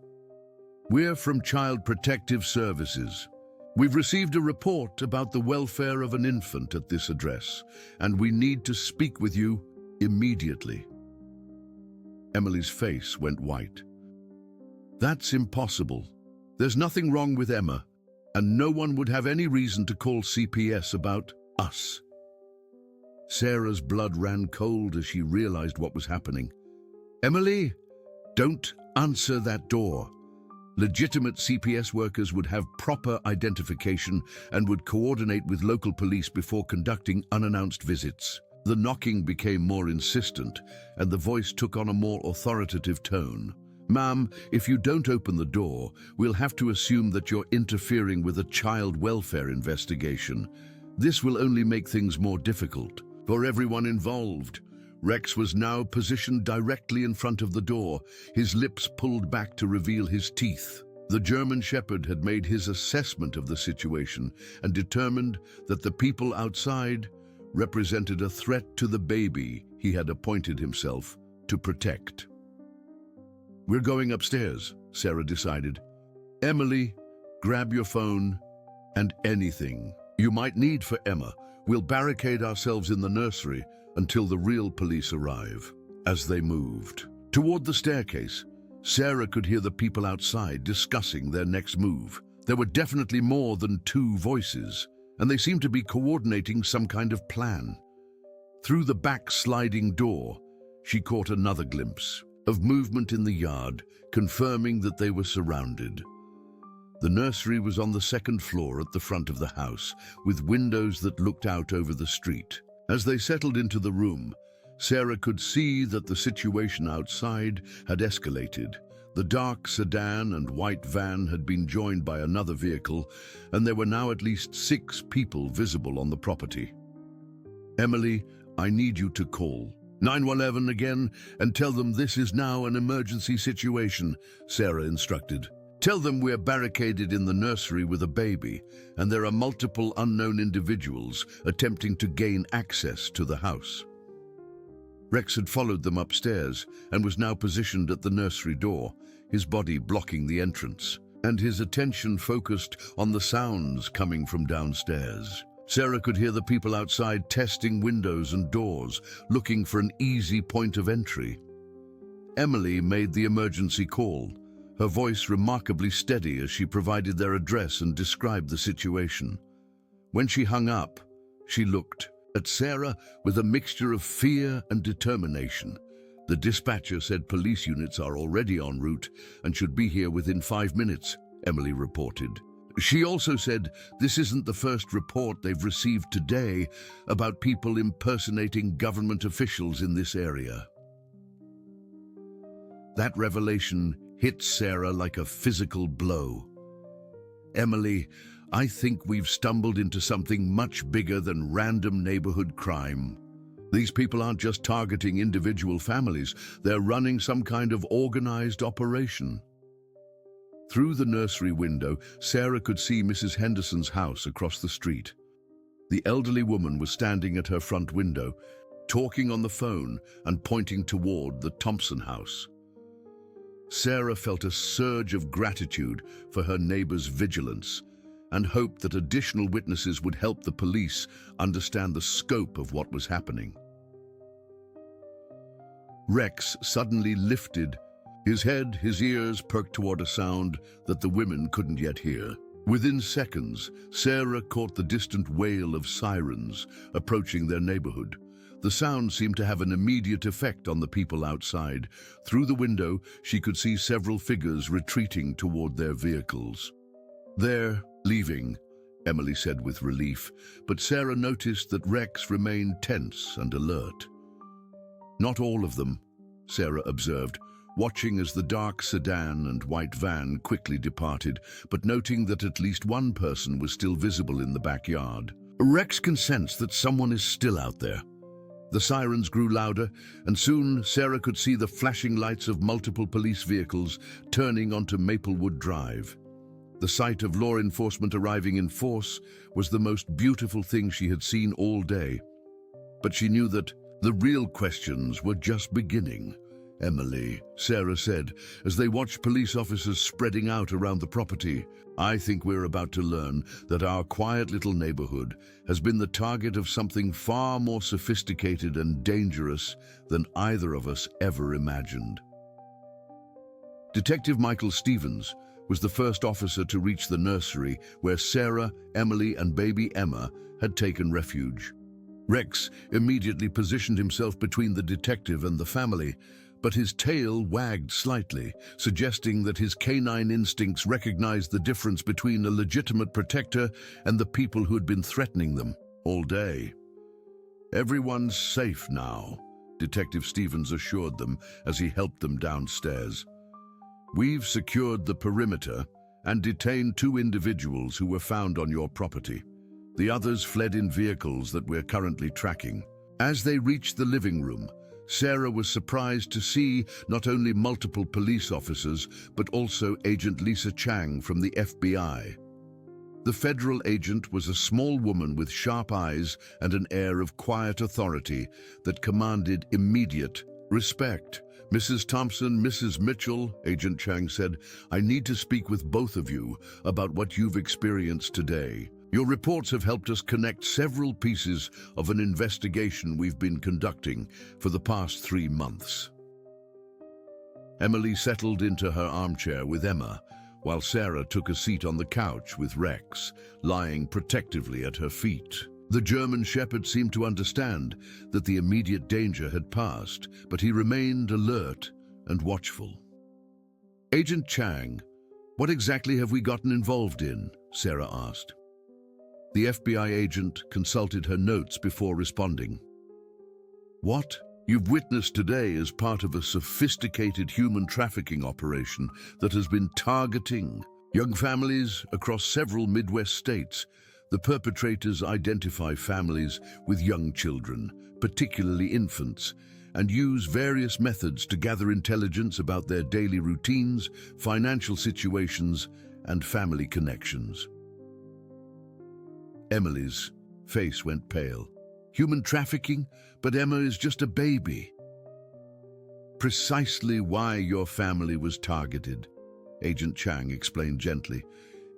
"We're from Child Protective Services. We've received a report about the welfare of an infant at this address, and we need to speak with you immediately." Emily's face went white. "That's impossible. There's nothing wrong with Emma, and no one would have any reason to call CPS about us." Sarah's blood ran cold as she realized what was happening. "Emily, don't answer that door. Legitimate CPS workers would have proper identification and would coordinate with local police before conducting unannounced visits." The knocking became more insistent, and the voice took on a more authoritative tone. Ma'am, if you don't open the door, we'll have to assume that you're interfering with a child welfare investigation. This will only make things more difficult for everyone involved. Rex was now positioned directly in front of the door, his lips pulled back to reveal his teeth. The German Shepherd had made his assessment of the situation and determined that the people outside represented a threat to the baby he had appointed himself to protect. "We're going upstairs," Sarah decided. "Emily, grab your phone and anything you might need for Emma. We'll barricade ourselves in the nursery until the real police arrive." As they moved toward the staircase, Sarah could hear the people outside discussing their next move. There were definitely more than two voices, and they seemed to be coordinating some kind of plan. Through the back sliding door, she caught another glimpse of movement in the yard, confirming that they were surrounded. The nursery was on the second floor at the front of the house, with windows that looked out over the street. As they settled into the room, Sarah could see that the situation outside had escalated. The dark sedan and white van had been joined by another vehicle, and there were now at least 6 people visible on the property. "Emily, I need you to call 911 again and tell them this is now an emergency situation," Sarah instructed. "Tell them we're barricaded in the nursery with a baby, and there are multiple unknown individuals attempting to gain access to the house." Rex had followed them upstairs and was now positioned at the nursery door, his body blocking the entrance, and his attention focused on the sounds coming from downstairs. Sarah could hear the people outside testing windows and doors, looking for an easy point of entry. Emily made the emergency call, her voice remarkably steady as she provided their address and described the situation. When she hung up, she looked at Sarah with a mixture of fear and determination. "The dispatcher said police units are already en route and should be here within 5 minutes, Emily reported. She also said this isn't the first report they've received today about people impersonating government officials in this area. That revelation hit Sarah like a physical blow. "Emily, I think we've stumbled into something much bigger than random neighborhood crime. These people aren't just targeting individual families, they're running some kind of organized operation." Through the nursery window, Sarah could see Mrs. Henderson's house across the street. The elderly woman was standing at her front window, talking on the phone and pointing toward the Thompson house. Sarah felt a surge of gratitude for her neighbor's vigilance and hoped that additional witnesses would help the police understand the scope of what was happening. Rex suddenly lifted his head, his ears perked toward a sound that the women couldn't yet hear. Within seconds, Sarah caught the distant wail of sirens approaching their neighborhood. The sound seemed to have an immediate effect on the people outside. Through the window, she could see several figures retreating toward their vehicles. "They're leaving," Emily said with relief, but Sarah noticed that Rex remained tense and alert. "Not all of them," Sarah observed, watching as the dark sedan and white van quickly departed, but noting that at least one person was still visible in the backyard. Rex can sense that someone is still out there. The sirens grew louder, and soon Sarah could see the flashing lights of multiple police vehicles turning onto Maplewood Drive. The sight of law enforcement arriving in force was the most beautiful thing she had seen all day. But she knew that the real questions were just beginning. "Emily," Sarah said, as they watched police officers spreading out around the property, "I think we're about to learn that our quiet little neighborhood has been the target of something far more sophisticated and dangerous than either of us ever imagined." Detective Michael Stevens was the first officer to reach the nursery where Sarah, Emily, and baby Emma had taken refuge. Rex immediately positioned himself between the detective and the family, but his tail wagged slightly, suggesting that his canine instincts recognized the difference between a legitimate protector and the people who had been threatening them all day. "Everyone's safe now," Detective Stevens assured them as he helped them downstairs. We've secured the perimeter and detained 2 individuals who were found on your property. The others fled in vehicles that we're currently tracking. As they reached the living room, Sarah was surprised to see not only multiple police officers, but also Agent Lisa Chang from the FBI. The federal agent was a small woman with sharp eyes and an air of quiet authority that commanded immediate respect. "Mrs. Thompson, Mrs. Mitchell," Agent Chang said, "I need to speak with both of you about what you've experienced today. Your reports have helped us connect several pieces of an investigation we've been conducting for the past 3 months." Emily settled into her armchair with Emma, while Sarah took a seat on the couch with Rex, lying protectively at her feet. The German Shepherd seemed to understand that the immediate danger had passed, but he remained alert and watchful. "Agent Chang, what exactly have we gotten involved in?" Sarah asked. The FBI agent consulted her notes before responding. "What you've witnessed today is part of a sophisticated human trafficking operation that has been targeting young families across several Midwest states. The perpetrators identify families with young children, particularly infants, and use various methods to gather intelligence about their daily routines, financial situations, and family connections." Emily's face went pale. "Human trafficking? But Emma is just a baby." "Precisely why your family was targeted," Agent Chang explained gently.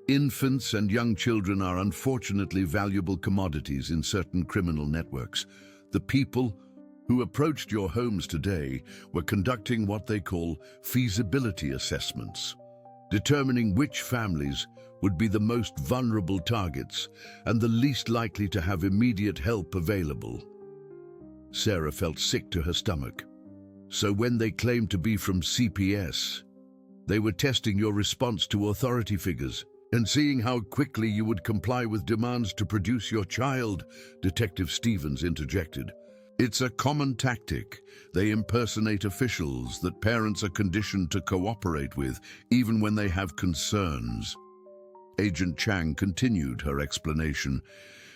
"Infants and young children are unfortunately valuable commodities in certain criminal networks. The people who approached your homes today were conducting what they call feasibility assessments, determining which families would be the most vulnerable targets and the least likely to have immediate help available." Sarah felt sick to her stomach. "So when they claimed to be from CPS, they were testing your response to authority figures and seeing how quickly you would comply with demands to produce your child," Detective Stevens interjected. "It's a common tactic. They impersonate officials that parents are conditioned to cooperate with, even when they have concerns." Agent Chang continued her explanation.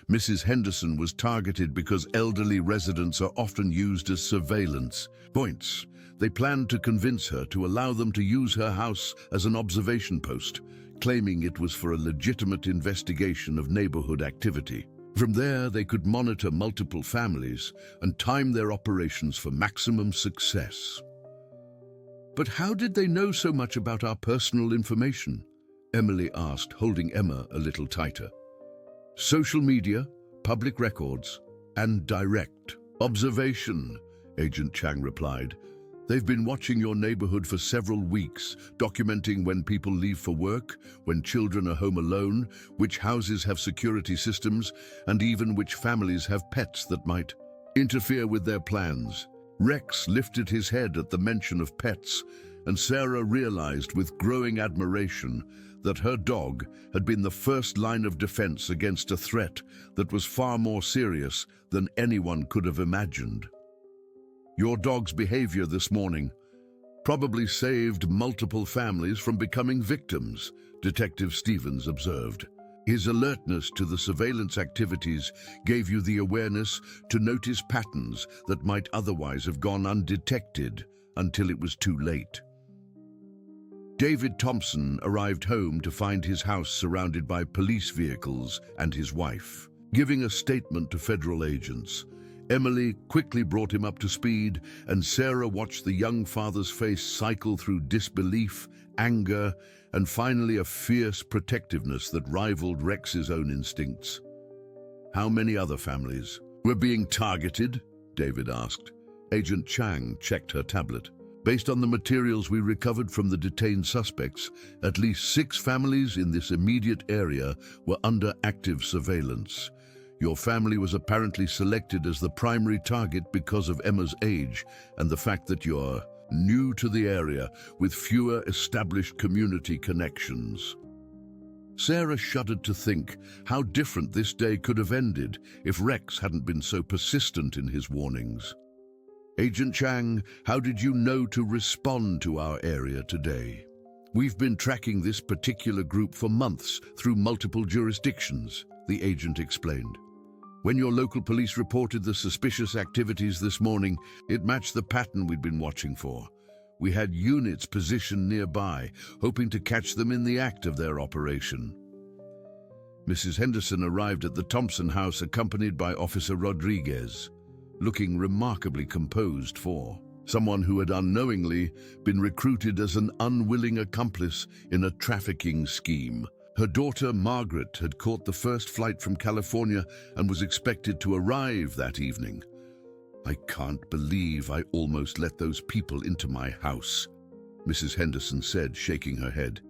"Mrs. Henderson was targeted because elderly residents are often used as surveillance points. They planned to convince her to allow them to use her house as an observation post, claiming it was for a legitimate investigation of neighborhood activity. From there, they could monitor multiple families and time their operations for maximum success." "But how did they know so much about our personal information?" Emily asked, holding Emma a little tighter. "Social media, public records, and direct observation," Agent Chang replied. "They've been watching your neighborhood for several weeks, documenting when people leave for work, when children are home alone, which houses have security systems, and even which families have pets that might interfere with their plans." Rex lifted his head at the mention of pets, and Sarah realized with growing admiration that her dog had been the first line of defense against a threat that was far more serious than anyone could have imagined. "Your dog's behavior this morning probably saved multiple families from becoming victims," Detective Stevens observed. "His alertness to the surveillance activities gave you the awareness to notice patterns that might otherwise have gone undetected until it was too late." David Thompson arrived home to find his house surrounded by police vehicles and his wife. Giving a statement to federal agents, Emily quickly brought him up to speed, and Sarah watched the young father's face cycle through disbelief, anger, and finally a fierce protectiveness that rivaled Rex's own instincts. "How many other families were being targeted?" David asked. Agent Chang checked her tablet. "Based on the materials we recovered from the detained suspects, at least 6 families in this immediate area were under active surveillance. Your family was apparently selected as the primary target because of Emma's age and the fact that you're new to the area with fewer established community connections." Sarah shuddered to think how different this day could have ended if Rex hadn't been so persistent in his warnings. "Agent Chang, how did you know to respond to our area today?" We've been tracking this particular group for months through multiple jurisdictions, the agent explained. When your local police reported the suspicious activities this morning, it matched the pattern we'd been watching for. We had units positioned nearby, hoping to catch them in the act of their operation. Mrs. Henderson arrived at the Thompson house accompanied by Officer Rodriguez, looking remarkably composed for someone who had unknowingly been recruited as an unwilling accomplice in a trafficking scheme. Her daughter, Margaret, had caught the first flight from California and was expected to arrive that evening. I can't believe I almost let those people into my house, Mrs. Henderson said, shaking her head.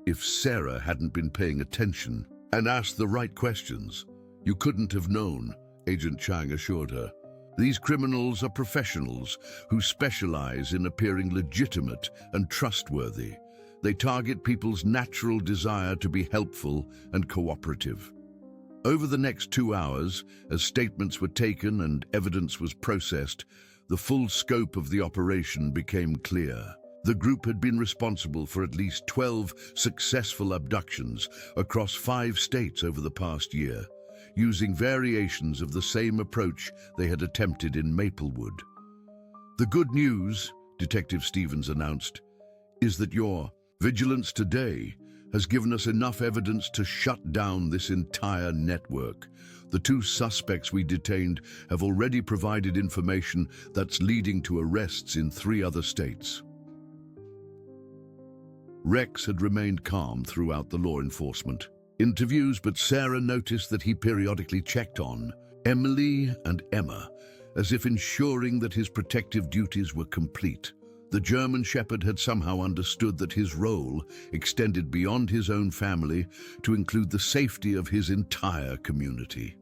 If Sarah hadn't been paying attention and asked the right questions, you couldn't have known, Agent Chang assured her. These criminals are professionals who specialize in appearing legitimate and trustworthy. They target people's natural desire to be helpful and cooperative. Over the next 2 hours, as statements were taken and evidence was processed, the full scope of the operation became clear. The group had been responsible for at least 12 successful abductions across 5 states over the past year, using variations of the same approach they had attempted in Maplewood. The good news, Detective Stevens announced, is that your vigilance today has given us enough evidence to shut down this entire network. The 2 suspects we detained have already provided information that's leading to arrests in 3 other states. Rex had remained calm throughout the law enforcement interviews, but Sarah noticed that he periodically checked on Emily and Emma, as if ensuring that his protective duties were complete. The German Shepherd had somehow understood that his role extended beyond his own family to include the safety of his entire community.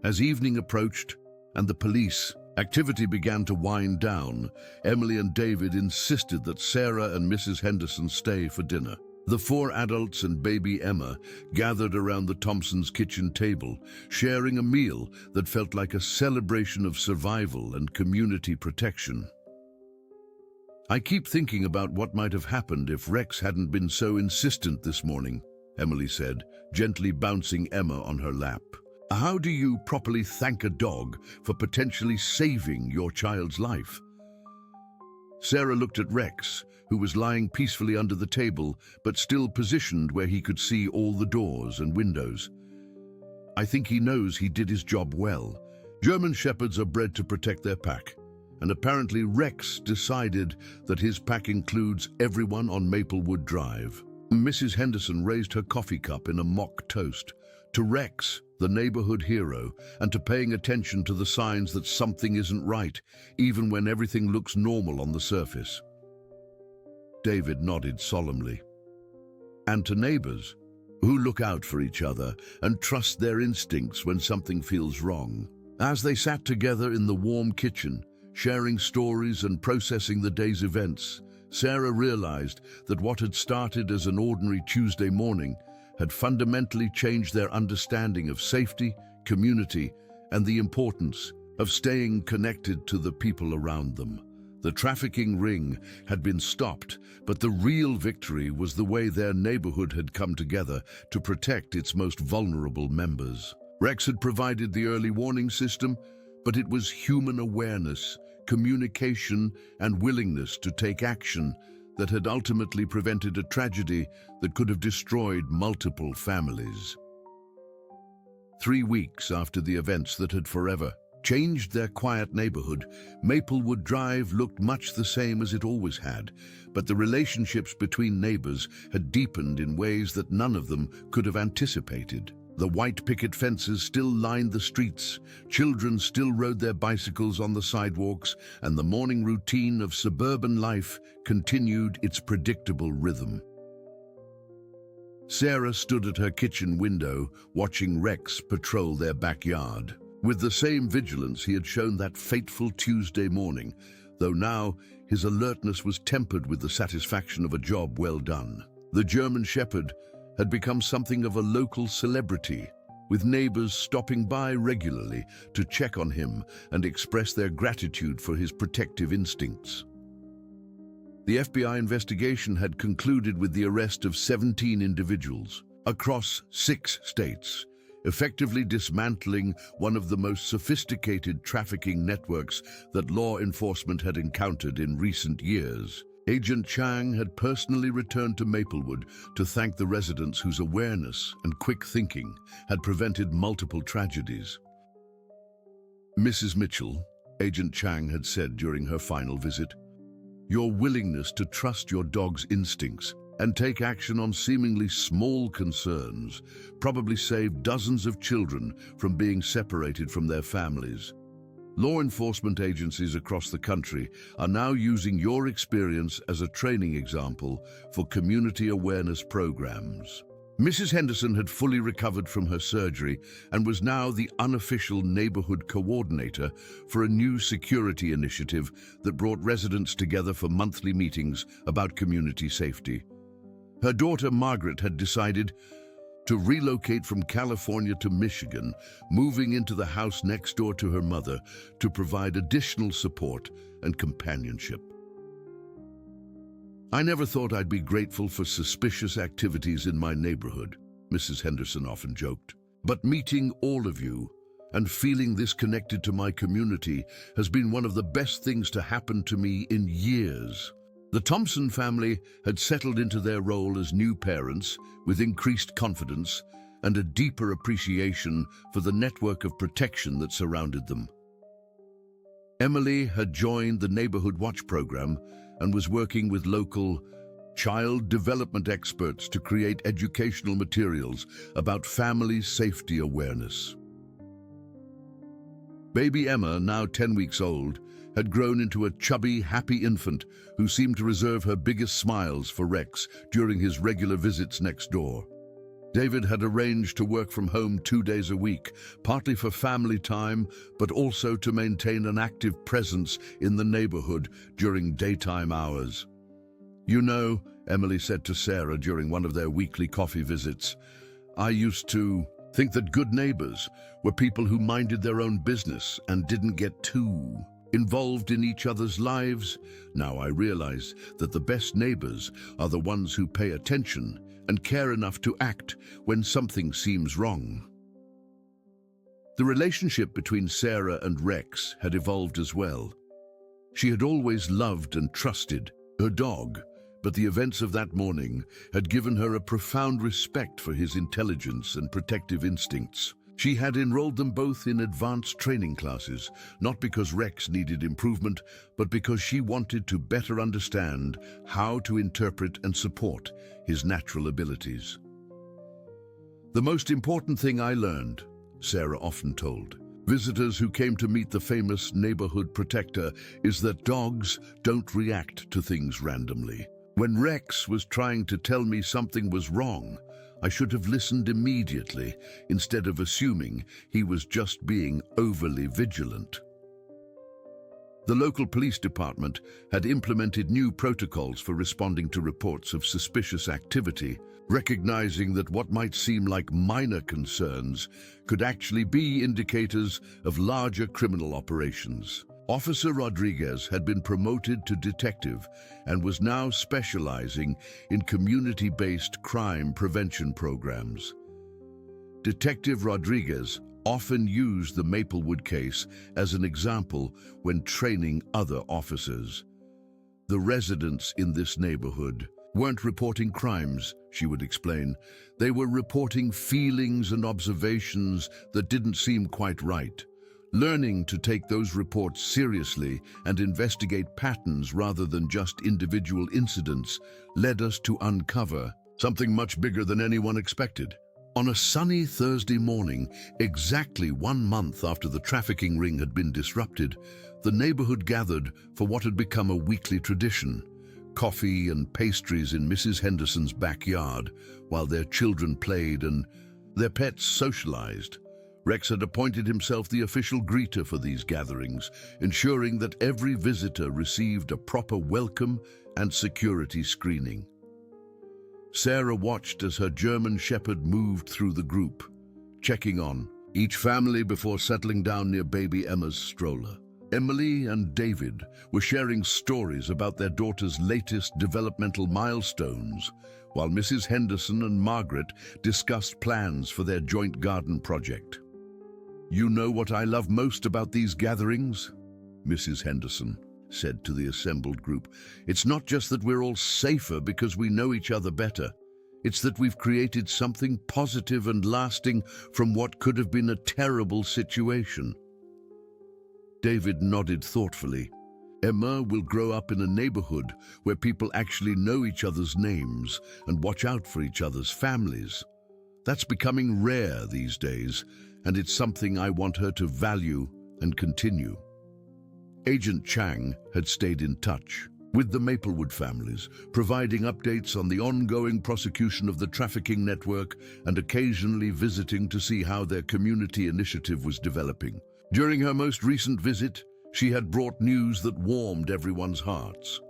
As evening approached and the police activity began to wind down, Emily and David insisted that Sarah and Mrs. Henderson stay for dinner. The 4 adults and baby Emma gathered around the Thompsons' kitchen table, sharing a meal that felt like a celebration of survival and community protection. I keep thinking about what might have happened if Rex hadn't been so insistent this morning, Emily said, gently bouncing Emma on her lap. How do you properly thank a dog for potentially saving your child's life? Sarah looked at Rex, who was lying peacefully under the table, but still positioned where he could see all the doors and windows. I think he knows he did his job well. German Shepherds are bred to protect their pack, and apparently Rex decided that his pack includes everyone on Maplewood Drive. Mrs. Henderson raised her coffee cup in a mock toast to Rex, the neighborhood hero, and to paying attention to the signs that something isn't right, even when everything looks normal on the surface. David nodded solemnly. And to neighbors, who look out for each other and trust their instincts when something feels wrong. As they sat together in the warm kitchen, sharing stories and processing the day's events, Sarah realized that what had started as an ordinary Tuesday morning had fundamentally changed their understanding of safety, community, and the importance of staying connected to the people around them. The trafficking ring had been stopped, but the real victory was the way their neighborhood had come together to protect its most vulnerable members. Rex had provided the early warning system, but it was human awareness, communication, and willingness to take action that had ultimately prevented a tragedy that could have destroyed multiple families. 3 weeks after the events that had forever changed their quiet neighborhood, Maplewood Drive looked much the same as it always had, but the relationships between neighbors had deepened in ways that none of them could have anticipated. The white picket fences still lined the streets, children still rode their bicycles on the sidewalks, and the morning routine of suburban life continued its predictable rhythm. Sarah stood at her kitchen window, watching Rex patrol their backyard. With the same vigilance he had shown that fateful Tuesday morning, though now his alertness was tempered with the satisfaction of a job well done. The German Shepherd had become something of a local celebrity, with neighbors stopping by regularly to check on him and express their gratitude for his protective instincts. The FBI investigation had concluded with the arrest of 17 individuals across 6 states, effectively dismantling one of the most sophisticated trafficking networks that law enforcement had encountered in recent years. Agent Chang had personally returned to Maplewood to thank the residents whose awareness and quick thinking had prevented multiple tragedies. Mrs. Mitchell, Agent Chang had said during her final visit, "Your willingness to trust your dog's instincts and take action on seemingly small concerns probably saved dozens of children from being separated from their families. Law enforcement agencies across the country are now using your experience as a training example for community awareness programs." Mrs. Henderson had fully recovered from her surgery and was now the unofficial neighborhood coordinator for a new security initiative that brought residents together for monthly meetings about community safety. Her daughter Margaret had decided to relocate from California to Michigan, moving into the house next door to her mother to provide additional support and companionship. "I never thought I'd be grateful for suspicious activities in my neighborhood," Mrs. Henderson often joked. "But meeting all of you and feeling this connected to my community has been one of the best things to happen to me in years." The Thompson family had settled into their role as new parents with increased confidence and a deeper appreciation for the network of protection that surrounded them. Emily had joined the Neighborhood Watch program and was working with local child development experts to create educational materials about family safety awareness. Baby Emma, now 10 weeks old, had grown into a chubby, happy infant who seemed to reserve her biggest smiles for Rex during his regular visits next door. David had arranged to work from home 2 days a week, partly for family time, but also to maintain an active presence in the neighborhood during daytime hours. "You know," Emily said to Sarah during one of their weekly coffee visits, "I used to think that good neighbors were people who minded their own business and didn't get too involved in each other's lives. Now I realize that the best neighbors are the ones who pay attention and care enough to act when something seems wrong." The relationship between Sarah and Rex had evolved as well. She had always loved and trusted her dog, but the events of that morning had given her a profound respect for his intelligence and protective instincts. She had enrolled them both in advanced training classes, not because Rex needed improvement, but because she wanted to better understand how to interpret and support his natural abilities. "The most important thing I learned," Sarah often told visitors who came to meet the famous neighborhood protector, "is that dogs don't react to things randomly. When Rex was trying to tell me something was wrong, I should have listened immediately instead of assuming he was just being overly vigilant." The local police department had implemented new protocols for responding to reports of suspicious activity, recognizing that what might seem like minor concerns could actually be indicators of larger criminal operations. Officer Rodriguez had been promoted to detective and was now specializing in community-based crime prevention programs. Detective Rodriguez often used the Maplewood case as an example when training other officers. "The residents in this neighborhood weren't reporting crimes," she would explain. "They were reporting feelings and observations that didn't seem quite right. Learning to take those reports seriously and investigate patterns rather than just individual incidents led us to uncover something much bigger than anyone expected." On a sunny Thursday morning, exactly 1 month after the trafficking ring had been disrupted, the neighborhood gathered for what had become a weekly tradition: coffee and pastries in Mrs. Henderson's backyard, while their children played and their pets socialized. Rex had appointed himself the official greeter for these gatherings, ensuring that every visitor received a proper welcome and security screening. Sarah watched as her German Shepherd moved through the group, checking on each family before settling down near baby Emma's stroller. Emily and David were sharing stories about their daughter's latest developmental milestones, while Mrs. Henderson and Margaret discussed plans for their joint garden project. "You know what I love most about these gatherings?" Mrs. Henderson said to the assembled group. "It's not just that we're all safer because we know each other better. It's that we've created something positive and lasting from what could have been a terrible situation." David nodded thoughtfully. "Emma will grow up in a neighborhood where people actually know each other's names and watch out for each other's families. That's becoming rare these days, and it's something I want her to value and continue." Agent Chang had stayed in touch with the Maplewood families, providing updates on the ongoing prosecution of the trafficking network and occasionally visiting to see how their community initiative was developing. During her most recent visit, she had brought news that warmed everyone's hearts.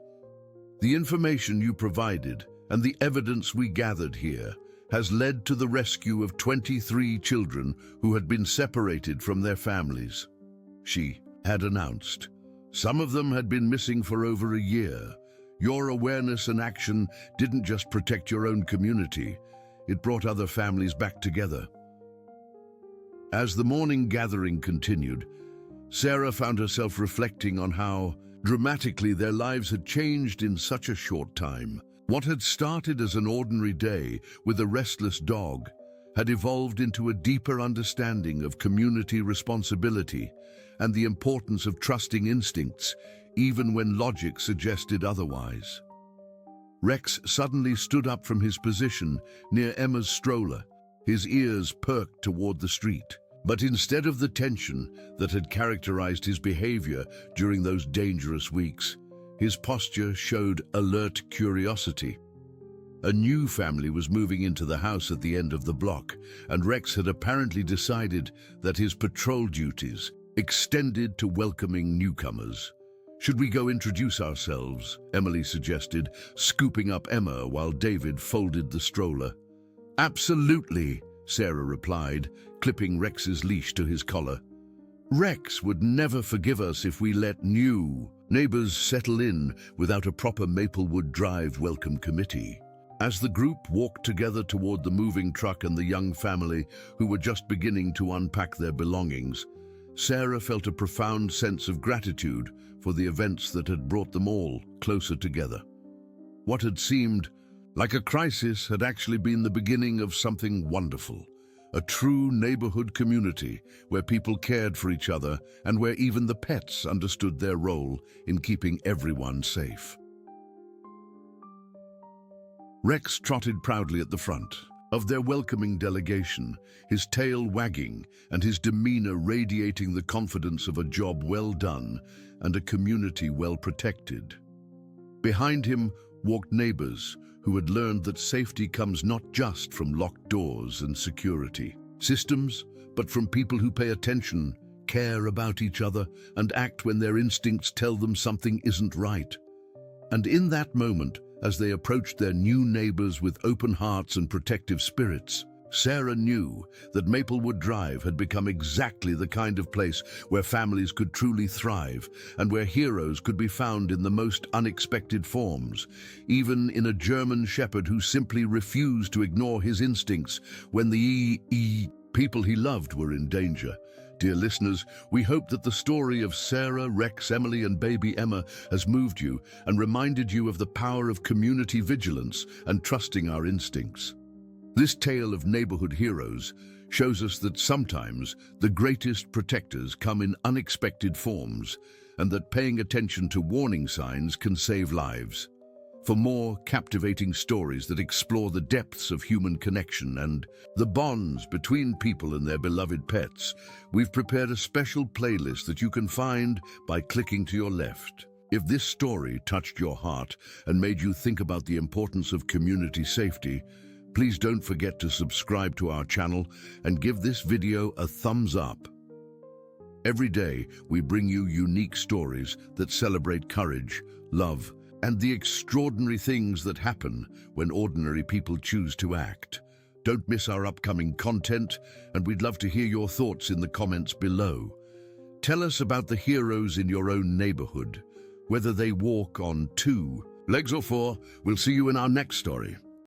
"The information you provided and the evidence we gathered here has led to the rescue of 23 children who had been separated from their families," she had announced. "Some of them had been missing for over a year. Your awareness and action didn't just protect your own community, it brought other families back together." As the morning gathering continued, Sarah found herself reflecting on how dramatically their lives had changed in such a short time. What had started as an ordinary day with a restless dog had evolved into a deeper understanding of community responsibility and the importance of trusting instincts, even when logic suggested otherwise. Rex suddenly stood up from his position near Emma's stroller, his ears perked toward the street. But instead of the tension that had characterized his behavior during those dangerous weeks, his posture showed alert curiosity. A new family was moving into the house at the end of the block, and Rex had apparently decided that his patrol duties extended to welcoming newcomers. "Should we go introduce ourselves?" Emily suggested, scooping up Emma while David folded the stroller. "Absolutely," Sarah replied, clipping Rex's leash to his collar. "Rex would never forgive us if we let new neighbors settle in without a proper Maplewood Drive welcome committee." As the group walked together toward the moving truck and the young family who were just beginning to unpack their belongings, Sarah felt a profound sense of gratitude for the events that had brought them all closer together. What had seemed like a crisis had actually been the beginning of something wonderful, a true neighborhood community where people cared for each other and where even the pets understood their role in keeping everyone safe. Rex trotted proudly at the front of their welcoming delegation, his tail wagging and his demeanor radiating the confidence of a job well done and a community well protected. Behind him walked neighbors who had learned that safety comes not just from locked doors and security systems, but from people who pay attention, care about each other, and act when their instincts tell them something isn't right. And in that moment, as they approached their new neighbors with open hearts and protective spirits, Sarah knew that Maplewood Drive had become exactly the kind of place where families could truly thrive and where heroes could be found in the most unexpected forms, even in a German shepherd who simply refused to ignore his instincts when the people he loved were in danger. Dear listeners, we hope that the story of Sarah, Rex, Emily, and baby Emma has moved you and reminded you of the power of community vigilance and trusting our instincts. This tale of neighborhood heroes shows us that sometimes the greatest protectors come in unexpected forms and that paying attention to warning signs can save lives. For more captivating stories that explore the depths of human connection and the bonds between people and their beloved pets, we've prepared a special playlist that you can find by clicking to your left. If this story touched your heart and made you think about the importance of community safety, please don't forget to subscribe to our channel and give this video a thumbs up. Every day, we bring you unique stories that celebrate courage, love, and the extraordinary things that happen when ordinary people choose to act. Don't miss our upcoming content, and we'd love to hear your thoughts in the comments below. Tell us about the heroes in your own neighborhood, whether they walk on two legs or four. We'll see you in our next story.